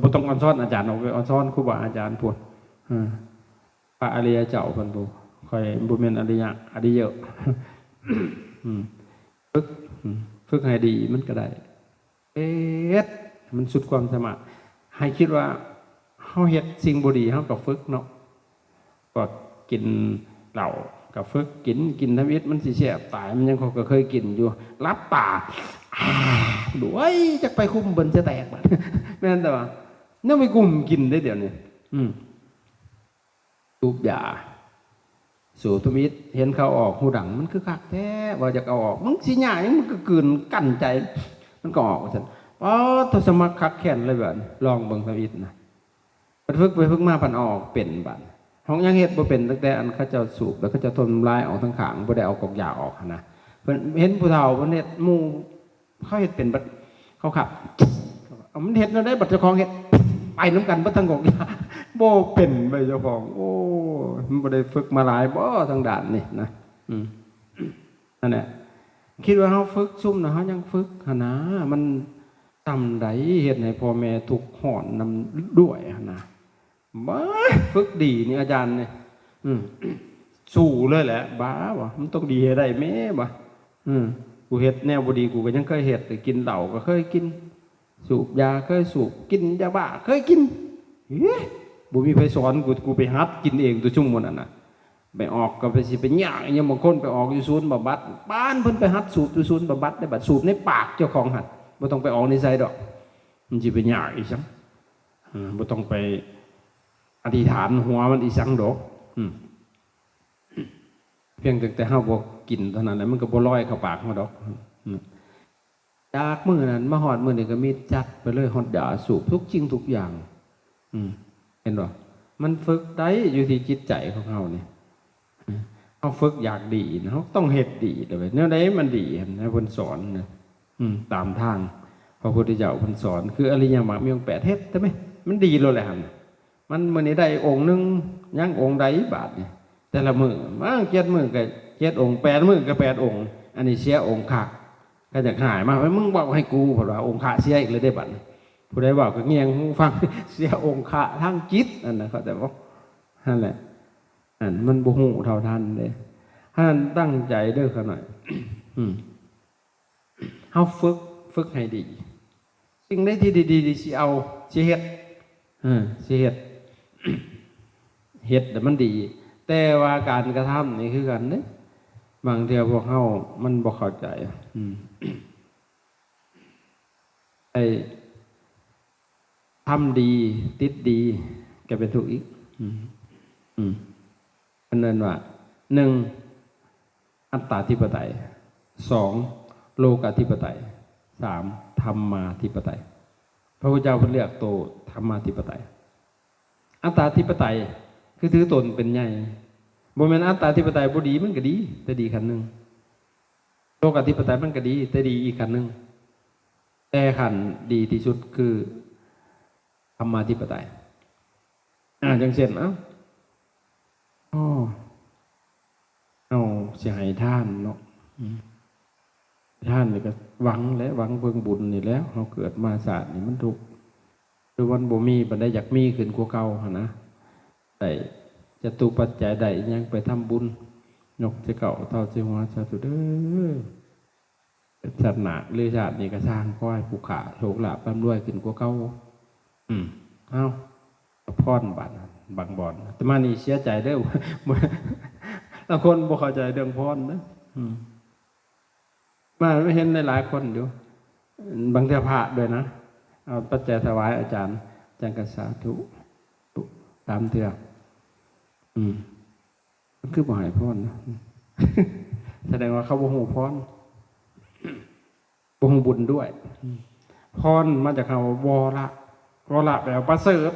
บ่ต้องออนซ้อนอาจารย์เอาไปออนซ้อนครูบาอาจารย์พูดพระอริยเจ้าเพิ่นบ่ค่อยบ่แม่นอริยะอริเยอะฝึกฝึกให้ดีมันก็ได้มันสุดความสามารถให้คิดว่าเฮาเฮ็ดสิ่งบ่ดีเฮาก็ฝึกเนาะก็กินเหล้าก็ฝึกกินทวิตมันสิแซ่บตายมันยังก็เคยกินอยู่รับตาด้วยจักไปคุมเบิ่นจะแตกบัดแม่นแต่ว่าเนี่ยไม่กุมกินได้เดี๋ยวนี้สูบยาสูบทวิตเห็นเขาออกหูดังมันคือคักแท้ว่าจะเอาออกมันสิหยังมันก็กืนกั้นใจมันก็ออกว่าซั่นอ๋อทศมักคักแค้นเลยบัดลองเบิ่งทวิตนะฝึกไปฝึกมาพันออกเป็นบัดห้องยังเฮ็ดบ่เป็นตั้งแต่อันเขาเจ้าสูบแล้วเขาจะทนลายออกทั้งขางบ่ได้เอากอกยาออกนะเพิ่นเห็นผู้เฒ่าเพิ่นเฮ็ดหมู่เขาเฮ็ดเป็นบัดเขาขับเอามันเฮ็ดแล้วได้บัดเจ้าของเฮ็ดไปน้ำกันบ่ทั้งกอกยาบ่เป็นไปเจ้าของโอ้มันบ่ได้ฝึกมาหลายบ่ทางด้านนี่นะนั่นแหละคิดว่าเฮาฝึกซุ่มนะเฮายังฝึกหั่นนะมันตำใดเฮ็ดให้พ่อแม่ทุกข์ร้อนนำด้วยหั่นนะบ้าฝึกดีนี่อาจารย์นี่สู้เลยแหละบ้าวะมันต้องดีให้ได้แม่บ่กูเฮ็ดแนวบ่ดีกูก็ยังเคยเฮ็ดแต่กินเหล้าก็เคยกินสูบยาเคยสูบกินยาบ้าเคยกินบ่มีใครสอนกูไปหัดกินเองตัวชุ่มมันน่ะไปออกก็ไปสิไปย่างยังบางคนไปออกอยู่ศูนย์บำบัดบ้านเพิ่นไปหัดสูบอยู่ศูนย์บำบัดได้บัดสูบในปากเจ้าของหัดบ่ต้องไปออกในไสดอกมันสิไปย่างอีกจังบ่ต้องไปอธิษฐานหัวมันอีสังดอกเพียงแต่ห้าบวกกินเท่านั้นแหละมันก็บ่ลอยเข้าปากมาดอกจากมื้อนั้นมาฮอดมื้อนี้ก็มีจัดไปเลยฮอดยาสูบทุกจริงทุกอย่างเห็นบ่มันฝึกได้อยู่ที่จิตใจของเฮานี่เฮาฝึกอยากดีนะเฮาต้องเฮ็ดดีเด้อแนวใดมันดีนะเพิ่นสอนนะตามทางพระพุทธเจ้าเพิ่นสอนคืออริยมรรคมีองค์8เฮ็ดใช่มั้ยมันดีโลดแหละมันมื้อนี้ได้องค์นึงยังองค์ใดบาทนี่แต่ละมื้อมา7มื้อก็7องค์8มื้อก็8องค์อันนี้เสียองค์คักก็อยากหายมามึงบอกให้กูเพราะว่าองค์คักเสียอีกเลยได้บัดผู้ใดบอกก็เงียงหูฟังเสียองค์คักทางจิตนั่นน่ะเขาแต่ว่านั่นแหละมันบ่ฮู้เท่าทันเด้ท่านตั้งใจเด้อเขาหน่อยเฮาฝึกให้ดีสิ่งใดที่ดีๆสิเอาสิเฮ็ดสิเฮ็ดแต่มันดีแต่ว่าการกระทำนี่คือกันเด้บางทีพวกเฮามันบ่เข้าใจไอ้ทำดีติดดีก็เป็นทุกข์อีกอันนั้นว่า1อัตตาธิปไตย2โลกาธิปไตย3ธรรมาธิปไตยพระพุทธเจ้าเพิ่นเรียกโตธรรมาธิปไตยอัตตาธิปไตยคือถือตนเป็นใหญ่บ่แม่นอัตตาธิปไตยบ่ดีมันก็ดีแต่ดีขั้นนึงโลกาธิปไตยมันก็ดีแต่ดีอีกขั้นนึงแต่ขั้นดีที่สุดคือธรรมาธิปไตยจังเช่นสิให้ทานเนาะท่านนี่ก็หวังและหวังเบิ่งบุญนี่แล้วเฮาเกิดมาศาสตร์นี่มันทุกข์คือวันบ่มีบ่ได้อยากมีขึ้นกว่าเก่าหั่นนะได้จตุปัจจัยได้ยังไปทำบุญยกสิเก่าเท่าสิหัวสาธุเด้อศาสนาหรือชาตินี่ก็สร้างขอให้ผู้ขาโชคลาภร่ำรวยขึ้นกว่าเก่าเอ้าพรบาดบางบ่อนแต่มานี่เสียใจเด้อบางคนบ่เข้าใจเรื่องพรนะมาไม่เห็นหลายคนอยู่บางเทพะด้วยนะเอาปัจจัยถวายอาจารย์กสาธุตามเถื่อมันคือบ่ให้พรนะแสดงว่าเขาบ่ฮู้พรบ่ฮู้บุญด้วยพรมาจากคำว่าวระแปลว่าประเสริฐ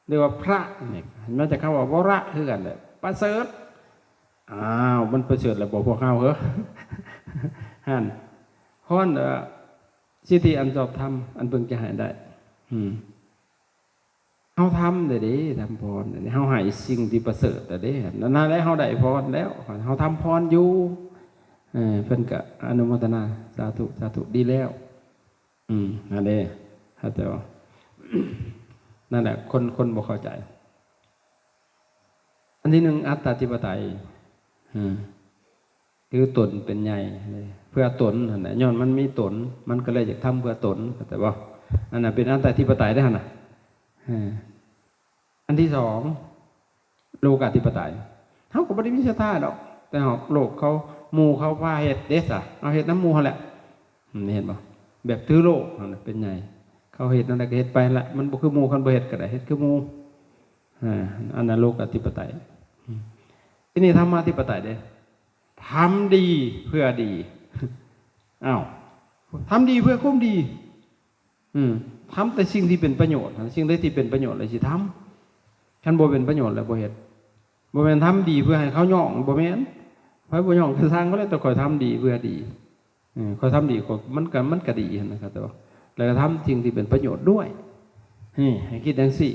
เรียกว่าพระนี่มาจากคำว่าวระคือกันแหละประเสริฐมันประเสริฐแล้วบ่พวกเฮาเหรอหั่นพรสิทธิอันชอบธรรมอันเพิ่งจะหายได้เฮาทำได้เด้ทำพรเฮาให้สิ่งที่ประเสริฐได้เด้นั่นแหละเฮาได้พรแล้วเฮาทำพรอยู่เพิ่นก็อนุโมทนาสาธุดีแล้ว อันนี้เข้าใจว่านั่นแหละคนบ่เข้าใจอันที่หนึ่งอัตตาธิปไตยคือตนเป็นใหญ่เพื่อตนนะย้อนมันมีตนมันก็เลยอยากทำเพื่อตนแต่ว่าอันนั้นเป็นอัตตาธิปไตยได้ขนาดอันที่สองโลกาธิปไตยเขาก็ไม่ได้มีศรัทธาดอกแต่หอกโลกเขาหมู่เขาว่าเฮ็ดเดสอะเอาเฮ็ดน้ำหมู่เขาแหละนี่เห็นป่ะแบบถือโลกเป็นไงเขาเฮ็ดนั่นแหละก็เฮ็ดไปละมันบ่คือหมู่คันบ่เฮ็ดก็ได้เฮ็ดคือหมู่อันนั้นโลกาธิปไตยที่นี่ธรรมาธิปไตยเด้ทำดีเพื่อดีอ้าวทำดีเพื่อคุ้มดีทำแต่สิ่งที่เป็นประโยชน์สิ่งใดที่เป็นประโยชน์เลยสิทำคันบ่เป็นประโยชน์แล้วบ่เฮ็ดบ่แม่นทำดีเพื่อให้เขาย่องบ่แม่นไผบ่ย่องคือสร้างก็เลยต้องคอยทำดีเพื่อดีคอยทำดีมันก็ดีนะครับแต่ว่าแล้วก็ทำสิ่งที่เป็นประโยชน์ด้วยให้คิดจังซี่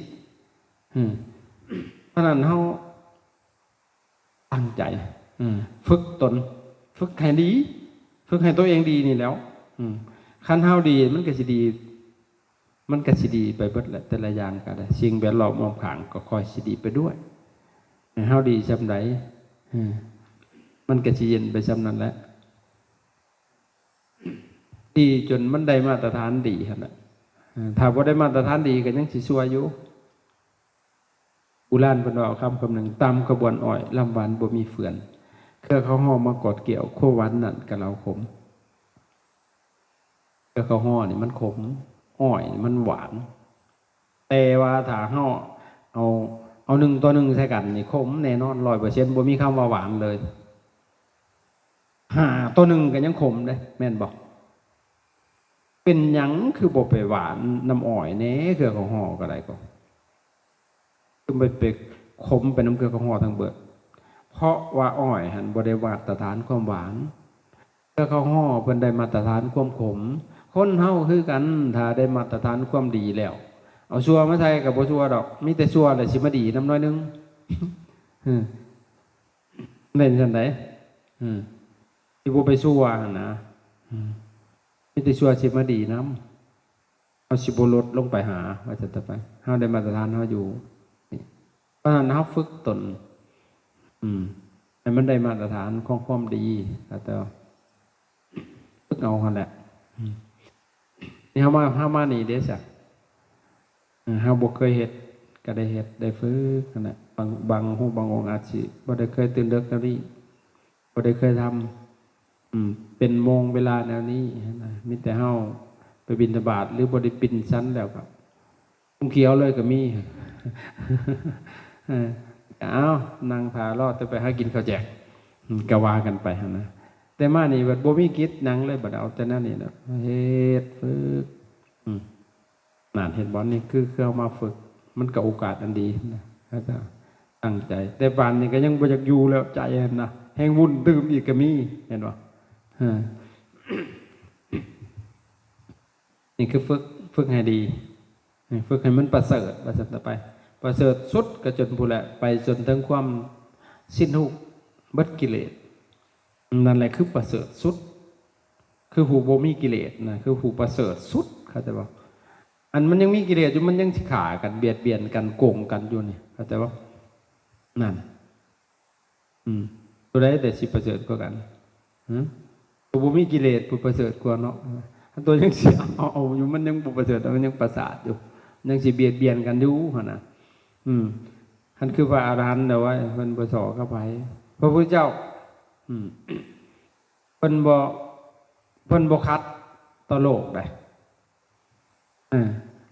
เพราะนั้นเฮาตั้งใจฝึกตนฝึกให้ดีฝึกให้ตัวเองดีนี่แล้วคันเฮาดีมันก็สิดีไปเบิดแหละแต่ละอย่างก็ได้สิ่งแวดล้อมรอบข้างก็ค่อยสิดีไปด้วยเฮาดีซำใดมันก็สิเย็นไปซำนั้นแหละดีจนมันได้มาตรฐานดีหั่นน่ะถ้าบ่ได้มาตรฐานดีก็ยังสิชั่วอยู่โบราณเพิ่นว่าคำหนึ่งตามกระบวนอ้อยลำหวานบ่มีเฟื่อนเครือเขาห่อมากอดเกี่ยวโคหวานนั่นกับเราขมเครือเขาห่อนี่มันขมอ้อยมันหวานแต่ว่าถ้าห่อเอาหนึ่งต่อหนึ่งใส่กันนี่ขมแน่นอน 100% บ่มีคำว่าหวานเลยต่อหนึ่งก็ยังขมเด้แม่นบ่เป็นหยังคือบ่ไปหวานน้ำอ้อยแน่เครือเขาห่อก็ได้ก็คือไปขมเป็นน้ำเครือเขาห่อทั้งเบิดเพราะว่าอ้อยหันบ่ได้มาตรฐานความหวานเครือเขาห่อเพิ่นได้มาตรฐานความขมคนเฮาคือกันถ้าได้มาตรฐานความดีแล้วเอาชั่วมาใส่กับบ่ชั่วดอกมีแต่ชั่วแล้วสิมาดีนำน้อยนึงเล่นจังได๋สิบ่ไปชั่วหั่นนะมีแต่ชั่วสิมาดีนำเอาสิบ่ลดลงไปหาว่าจะต่อไปเฮาได้มาตรฐานเฮาอยู่เพราะฉะนั้นเฮาฝึกตนให้มันได้มาตรฐานของความดีแต่ฝึกเอาหั่นแหละนี่เฮามานี่เด้ซะเฮาบ่เคยเฮ็ดก็ได้เฮ็ดได้ฝึกนั่นแหละบางองค์อาจสิบ่ได้เคยตื่นดึกแนวนี้บ่ได้เคยทำเป็นโมงเวลาแนวนี้นะมีแต่เฮาไปบิณฑบาตหรือบ่ได้ปิ่นชั้นแล้วก็เขียวเลยก็มีนั่งทารอดไปหากินข้าวแจกก็ว่ากันไปนะแต่มานี่บัดบ่มีกิจนั่งเลยบัดเอาแต่นั่นนี่นะเฮ็ดฝึกนั่นเฮ็ดบ่นี่คือเอามาฝึกมันก็โอกาสอันดีนะถ้าตั้งใจแต่บ้านนี่ก็ยังบ่อยากอยู่แล้วใจนะแฮงวุ่นตื่มอีกก็มีเห็นบ่นี่คือฝึกให้ดีฝึกให้มันประเสริฐต่อไปประเสริฐสุดก็จนผู้แหละไปจนถึงความสิ้นทุกข์เบิดกิเลสนั่นแหละคือประเสริฐสุดคือผู้บ่มีกิเลสนะคือผู้ประเสริฐสุดเข้าใจบ่อันมันยังมีกิเลสอยู่มันยังสิฆ่ากันเบียดเบียนกันโกงกันอยู่นี่เข้าใจบ่นั่นตัวใดแต่สิประเสริฐกว่ากันผู้บ่มีกิเลสผู้ประเสริฐกว่าเนาะตัวยังสิเอาอยู่มันยังบ่ประเสริฐมันยังประสาทอยู่ยังสิเบียดเบียนกันอยู่หั่นน่ะท่านคือพระอรหันต์แต่ว่าเพิ่นบ่สอเข้าไปพระพุทธเจ้าเพิ่นบ่คัดต่อโลกได้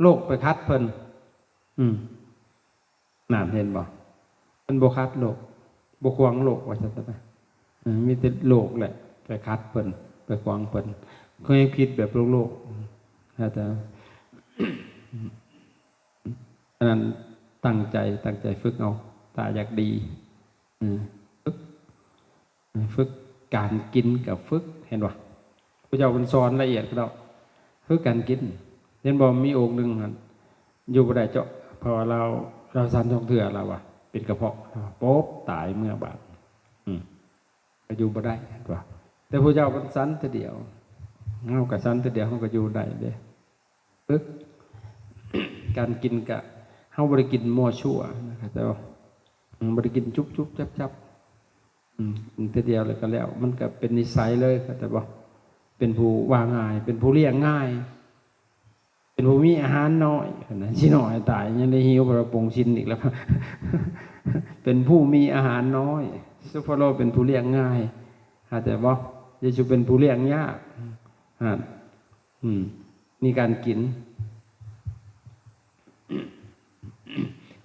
โลกไปคัดเพิ่นน่าเห็นบ่เพิ่นบ่คัดโลกบ่ขวางโลกว่าซั่นซะไปมีแต่โลกแหละไปคัดเพิ่นไปขวางเพิ่นเขายังคิดแบบโลกแต่อันนั้นตั้งใจฝึกเอาถ้าอยากดีฝึกการกินกับฝึกเห็นป่ะพระเจ้าเป็นสอนละเอียดก็ได้ฝึกการกินเห็นบอกมีองค์หนึ่งอยู่บ่ได้เจาะเพราะว่าเราสันทองเถื่อเราเป็นกระเพาะโป๊บตายเมื่อบาดก็อยู่บ่ได้เห็นป่ะแต่พระเจ้าเป็นสันแต่เดียวเฮากับสันแต่เดียวเฮาก็อยู่ได้เด้ ฝึกการกินกะเฮาบ่ได้กินมั่วชั่วนะครับแต่ว่าบ่ได้กินจุบๆจับแต่เดียวเลยก็แล้วมันก็เป็นนิสัยเลยครับแต่ว่าเป็นผู้ว่าง่ายเป็นผู้เลี้ยงง่ายเป็นผู้มีอาหารน้อยนะสิน้อยตายยังได้หิวประปงชินอีกแล้ว เป็นผู้มีอาหารน้อยซุฟโลเป็นผู้เลี้ยงง่ายแต่ว่าเยซูเป็นผู้เลี้ยงยากนี่การกิน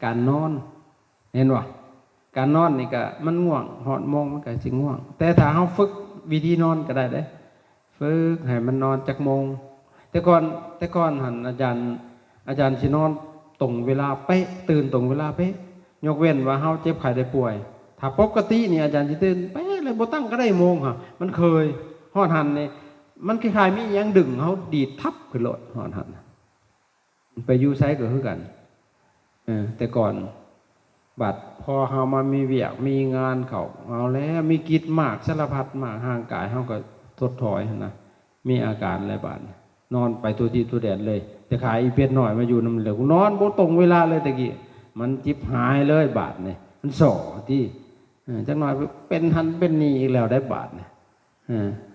การนอนเห็นว่าการนอนนี่ก็มันง่วงหอดมองมันก็สิง่วงแต่ถ้าเฮาฝึกวิธีนอนก็ได้เด้ฝึกให้มันนอนจักโมงแต่ก่อนหันอาจารย์สินอนตรงเวลาเป๊ะตื่นตรงเวลาเป๊ะยกเว้นว่าเฮาเจ็บไข้ได้ป่วยถ้าปกตินี่อาจารย์สิตื่นเป๊ะเลยบ่ตั้งก็ได้โมงค่ะมันเคยฮอดหันนี่มันคล้ายๆมีหยังดึงเฮาดีดทับขึ้นโลดฮอดหันไปอยู่ไสก็คือกันแต่ก่อนบัดพอเฮามามีเวียกมีงานเขาเอาแล้วมีกิจมากสารพัดมากห่างกายเฮาก็ทดถอยนะมีอาการอะไรบาดนอนไปตัวที่ตัวแดดเลยแต่ขายอีเป็ดหน่อยมาอยู่นำเหลือนอนบ่ตรงเวลาเลยตะกี้มันจิบหายเลยบาดนี่มันส่อที่จักหน่อยเป็นหันเป็นนี่อีกแล้วได้บาดนี่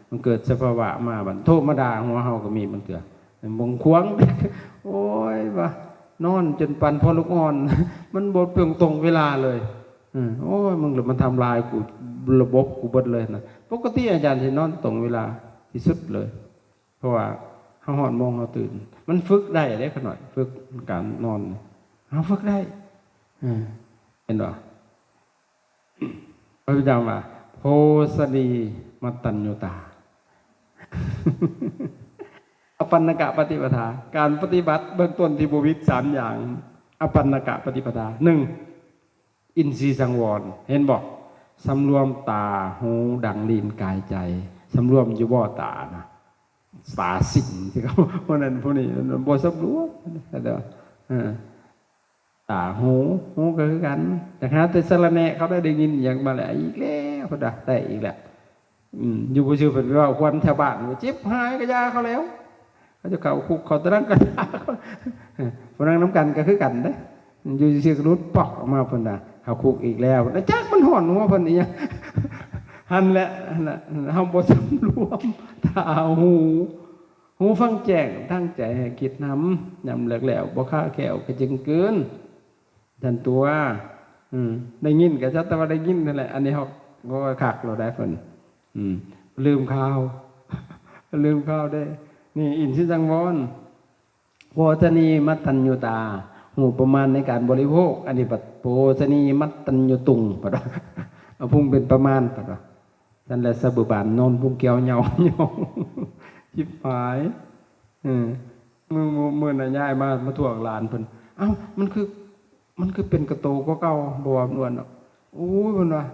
มันเกิดสภาวะมาบัดโทษมาด่าหัวเฮาก็มีมันเกิดบงควงโอ้ยว่านอนจนปันพอลูกอ่อนมันบดเปลี่ยนตรงเวลาเลยโอ้ยมึงหรือมันทำลายกูระบบกูเบิดเลยนะปกติอาจารย์จะนอนตรงเวลาที่สุดเลยเพราะว่าเขาหอนมองเขาตื่นมันฝึกได้ได้ขนาดฝึกการนอนเขาฝึกได้เห็นหรอพระพุทธเจ้าว่าโพสดีมัตตัญญูตาอปันนกะปฏิปทาการปฏิบัติเบื้องต้นที่บุวิต3อย่างอปันนกะปฏิปทา1อินทรีย์สังวรเห็นบอกสำรวมตาหูดังลิ้นกายใจสำรวมอยู่บ่ตานะตาสิ่งที่เขาพวกนั้นพวกนี้บ่สำรวมแต่ตาหูก็คือกันแต่หาแต่สารแหน่เขาได้ยินอย่างมาแล้วอีกแล้วเขาได้อีกแล้วอยู่บ่ชื่อเพิ่นว่าควันชาวบ้านเจ็บหายก็ยาเขาแล้วเขาจะเข้าคุกเขาตะนั่งกันพวกนั้นน้ำกันก็คือกันเด้อยู่ซื่อๆก็รุดปอกออกมาเพิ่นน่ะเข้าคุกอีกแล้วแล้วจักมันห่อนหัวเพิ่นอีหยังหั่นแหละเฮาบ่สำรวมตาหูฟังแจ้งตั้งใจให้คิดนำยำแล้วบ่ค้าแก้วก็จึงเกินทันตัวได้ยินก็ชัดแต่ว่าได้ยินนั่นแหละอันนี้เฮาก็คักเราได้เพิ่นลืมข้าวได้นี่อินทรีย์สังวรโภชนีมัตตัญญูตาหูประมาณในการบริโภคอันนี้ปัดโภชนีมัตตัญญูตุงปัดเอาพุ่งเป็นประมาณปัดนั่นแหละสะบือบานนอนพุ่งเกี่ยวเหยาจิบหายมือน่ะย้ายมาถ่วงหลานเพิ่นเอ้ามันคือเป็นกระโตก็เก่าบ่ว่าม่วนเนาะโอ้ยเพิ่นว่า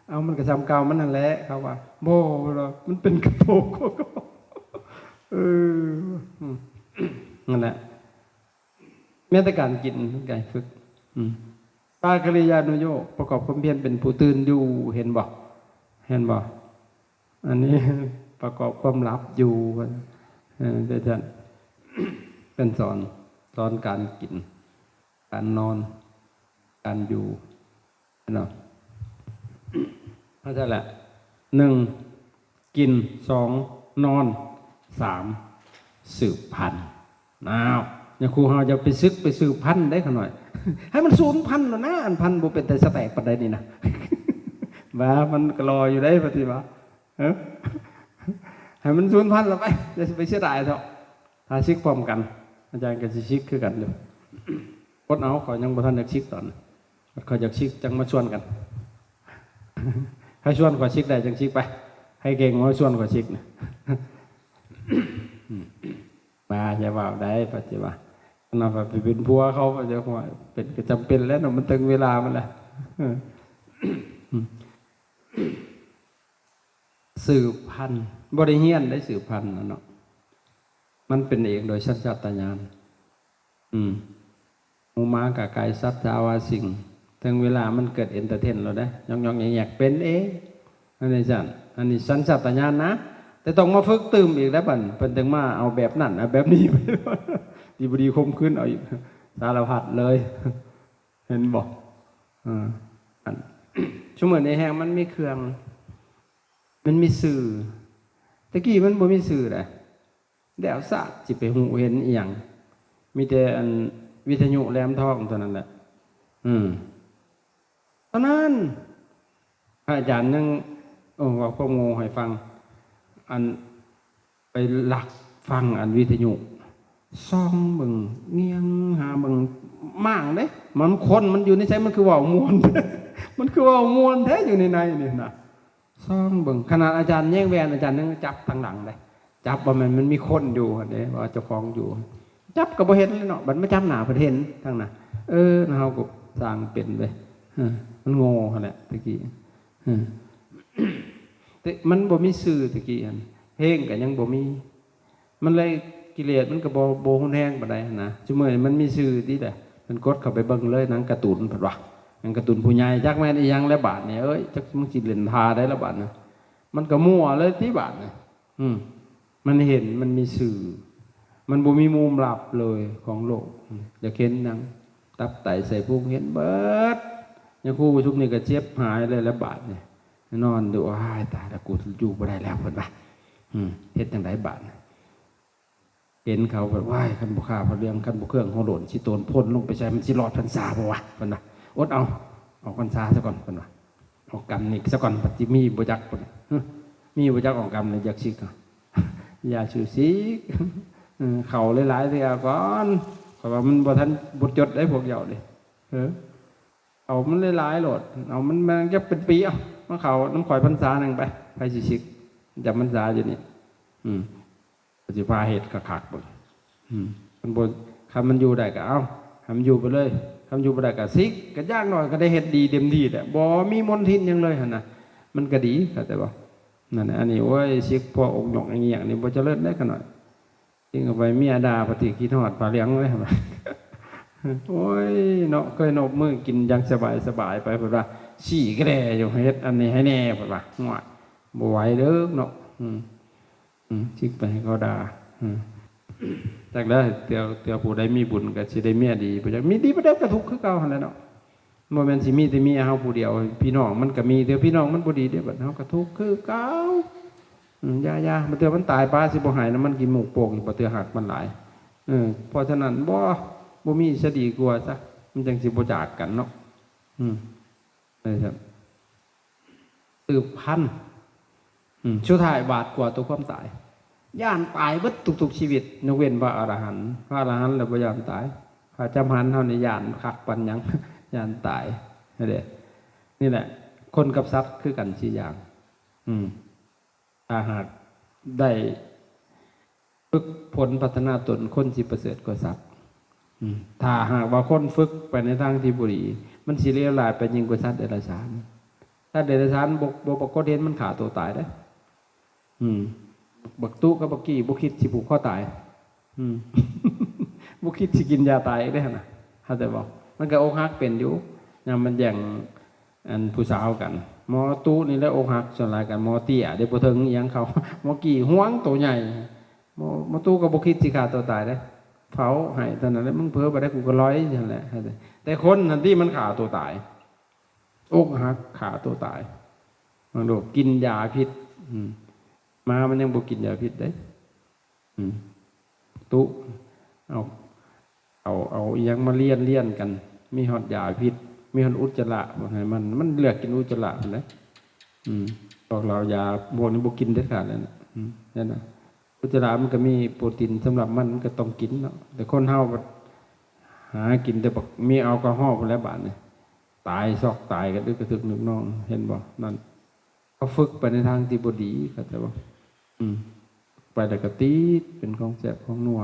เอามันก็ซ้ำเก่ามันนั่นแหละเขาว่าบ่ว่ามันเป็นกระโตก็เก่านั่นแหละแม้แต่การกินการฝึกปากริยานุโยคประกอบความเพียรเป็นผู้ตื่นอยู่เห็นบ่อันนี้ประกอบความลับอยู่เดี๋ยวจะเป็นสอนการกินการนอนการอยู่เนาะเพราะฉะนั้นแหละ1กิน2นอน3สืบพันธุ์อย่างครูเฮาจะไปซึกไปสืบพันธุ์ได้ขน่อยให้มันสูญพันธุ์แล้วนะอันพันธุ์บ่เป็นแต่สแตกปานใดนี่นะว่ามันก็รออยู่ได้ปฏิบัติให้มันสูญพันธุ์แล้วไปจะไปเสียดายเถอะถ้าชิกพร้อมกันอาจารย์ก็สิชิกคือกันอยู่คนเอาเขายังบ่ทันอยากชิกตอนเขาอยากชิกจังมาชวนกันให้ชวนกว่าชิกได้จังชิกไปให้เก่งมาชวนกว่าชิกนะมาอย่าว่าได้ปฏิบัติน่าไปเป็นผัวเขาจะว่าเป็นก็จำเป็นแล้วมันถึงเวลามันแหละสืบพันธุ์บริเฮียนได้สืบพันธุ์เนาะมันเป็นเองโดยสัญชาตญาณหมูม้ากับไก่สัตว์จาวาสิ่งถึงเวลามันเกิดเอนเตอร์เทนเราได้ยองๆอยากเป็นเองอันนี้สัญชาตญาณนะแต่ต้องมาฝึกตื่มอีกแล้วบัดเพิ่นถึงมาเอาแบบนั้นเอาแบบนี้ไป ดีบดีคมขึ้นเอาอีกสารพัดเลยเห็นบอกอันชั่วโมงในแห่งมันมีเครื่องมันมีสื่อตะกี้มันบ่มีสื่อเลยเดี๋ยวศาสตร์จิไปหูเห็นอีหยังมีแต่อันวิทยุแหลมทองเท่านั้นแหละตอนนั้นอาจารย์ยังว่าพวกโง่ให้ฟังอันไปหลักฟังอันวิทยุซ่องมึงเงียงหามึงมั่งเด้มันคนมันอยู่ในใจมันคือว่ามวล มันคือว่ามวลแท้อยู่ในนี่นะซ่องมึงขนาดอาจารย์แย่งแวนอาจารย์ยังจับทางหลังเลยจับว่ามันมีคนอยู่เด้ว่าเจ้าของอยู่จับก็บ่เห็นเลยเนาะบัดไม่จับหนาประเทศทางน่ะเราก็สร้างเป็นเลยมันโง่แหละตะกี้แต่มันบ่มีสื่อตะกี้อันเพลงก็ยังบ่มีมันเลยกิเลสมันก็บ่หุนแห้งปานใดนะซุมื้อนี้มันมีสื่อที่แหละมันกดเข้าไปเบิ่งเลยหนังการ์ตูนเพิ่นว่าหนังการ์ตูนผู้ใหญ่จักแม่นอีหยังแล้วบาดนี่จักมึงสิเล่นทาได้แล้วบาดนะมันก็มั่วเลยที่บาดนี่มันเห็นมันมีสื่อมันบ่มีมุมลับเลยของโลกอยากเห็นหนังตับไตใส่พุงเห็นเบิดอย่างครูชุบนี่ก็เจ็บหายเลยแล้วบาดนี่นอนดูอ้ายตายแล้วกูอยู่บ่ได้แล้วเพิ่นว่าเฮ็ดจังไดบาดเห็นเขาแบบว่าคันบุคาพระเรื่องคันบุเครื่องของโดนสิโตนพ่นลงไปใช้มันสิรอดพรรษาบ่วะเพิ่นว่าอดเอาพรรษาซะก่อนเพิ่นว่าออกกรรมนี่ซะก่อนปฏิมีบ่จักเพิ่นมีบ่จักออกกรรมนี่จักสิกอย่าชื่อสิเขาหลายๆเทื่อก่อนเพราะว่ามันบ่ทันบ่จดได้พวกเหยาเด้เอามันหลายๆโลดเอามันจะเป็นปีเอามาเขาน้ำข่อยพรรษานึงไปสิสิกจับพรรษาอยู่นี่สิพาเหตุกระขากบ่มันบ่คำมันอยู่ได้ก็เอาทำอยู่ไปเลยทำอยู่ไปได้ก็ซิกก็ยากหน่อยก็ได้เฮ็ดดีเต็มที่แหละบ่มีมนทินยังเลยหั่นน่ะมันก็ดีเข้าใจบ่นั่นน่ะอันนี้โอ้ยซิกพออกหยอกอย่างเงี้ยนี่บ่เจริญได้กันหน่อยจริงเอาไปเมียด่าปฏิขี้ทอดปลาเลี้ยงไว้หั่นโอ้ยเนาะเคยนบมือกินอย่างสบายไปเพิ่นว่าชี้ก็ได้อยู่เฮ็ดอันนี้ให้แน่เพิ่นว่าง่วยบ่ไหวเด้อเนาะชิกไปให้เขาด่าจากนั้นเตียวผู้ใดมีบุญก็สิได้เมียดีบ่จักมีดีบ่ได้ก็ทุกข์คือเก่าหั่นแหละเนาะบ่แม่นสิมีแต่เมียเฮาผู้เดียวพี่น้องมันก็มีแต่พี่น้องมันบ่ดีเด้บัดเฮาก็ทุกข์คือเก่ายามันเตือมันตายป้าสิบ่หายน้ำมันกินหมูโป่งอยู่บ่เตือหักมันหลายเพราะฉะนั้นบ่มีซะดีกว่าซะมันจังสิบ่จากกันเนาะครับสืบพันธุ์สุดท้ายบาดกว่าตัวความตายย่านตายเบิดทุกๆชีวิตยกเว้นพระอรหันต์แล้วบ่ย่านตายพระจำหันต์เฮานี่ย่านคักปันหยังย่านตายนั่นแหละนี่แหละคนกับสัตว์คือกัน4อย่างถ้าหากได้ฝึกผลพัฒนาตนคนสิประเสริฐกว่าสัตว์ถ้าหากว่าคนฝึกไปในทางที่บุรีมันสิเลวร้ายไปยิ่งกว่าสัตว์เดรัจฉานถ้าเดรัจฉานบ่ปรากฏเห็นมันฆ่าตัวตายได้บักตุกับบักกี้บ่คิดสิผูกคอตายบ่คิดสิกินยาตายได้หั่นน่ะเข้าใจบ่มันก็อกหักเป็นอยู่ยามมันแย่งอันผู้สาวกันหมอตู้นี่แหละอกหักส่วนหลายกันหมอเตี้ยได้บ่ถึงอีหยังเขาหมอกี้หวงตัวใหญ่หมอตู้ก็บ่คิดสิฆ่าตัวตายเด้เผาให้เท่านั้นแหละมึงเผลอบ่ได้กูก็ร้อยนั่นแหละแต่คนนั่นที่มันฆ่าตัวตายอกหักฆ่าตัวตายมันโดดกินยาพิษมามันยังบ่กินยาพิษได้ตู้เอาอีหยังมาเลี้ยนกันมีฮอดยาพิษมีคนอุจจาระให้มันเลือกกินอุจจาระนะบอกเรายาพวกนี้บ่กินเด็ดขาดเลยนะนั่นนะอุจจาระมันก็มีโปรตีนสำหรับมันก็ต้องกินเนาะแต่คนเฮาหากินแต่บอกมีแอลกอฮอล์พวกแล้วบาดนี่ตายซอกตายกันด้วยกระทึกนึกน้องเห็นบ่นั่นเขาฝึกไปในทางที่บ่ดีเข้าใจบ่ไปแล้วก็ตีดเป็นของแซ่บของนัว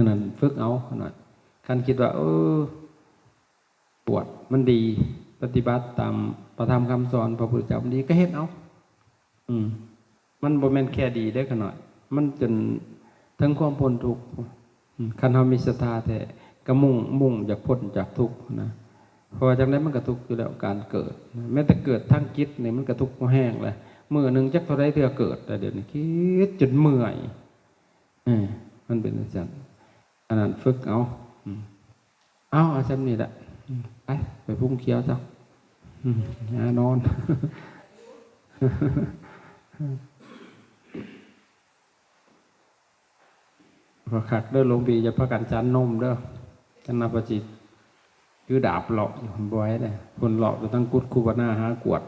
นั่นฝึกเอาหน่อยคันคิดว่าปวดมันดีปฏิบัติตามพระธรรมคำสอนพระพุทธเจ้ามันดีก็เฮ็ดเอามันบ่แม่นแค่ดีได้ขนาดมันจนทั้งความพ้นทุกข์คันเฮามีศรัทธาแท้ก็มุ่งอยากพ้นจากทุกข์นะเพราะจากนั้นมันก็ทุกข์อยู่แล้วการเกิดแม้แต่เกิดทางจิตนี่มันก็ทุกข์บ่แห้งเลยมื้อนึงจักเท่าใดเทื่อเกิดแต่เดี๋ยวนี้คิดจนเมื่อย มันเป็นอาจารย์อันนั้นฝึกเอาเอาจำนี่แหละไปพุ่งเคี้ยวจ้ะนอนพอขัดเด้อหลวงพี่จะพากันจันนมเด้อจันนาประจิตคือดาบหลอกบ่อยเลยคนหลอกจะต้องกุดคูบานาหากวด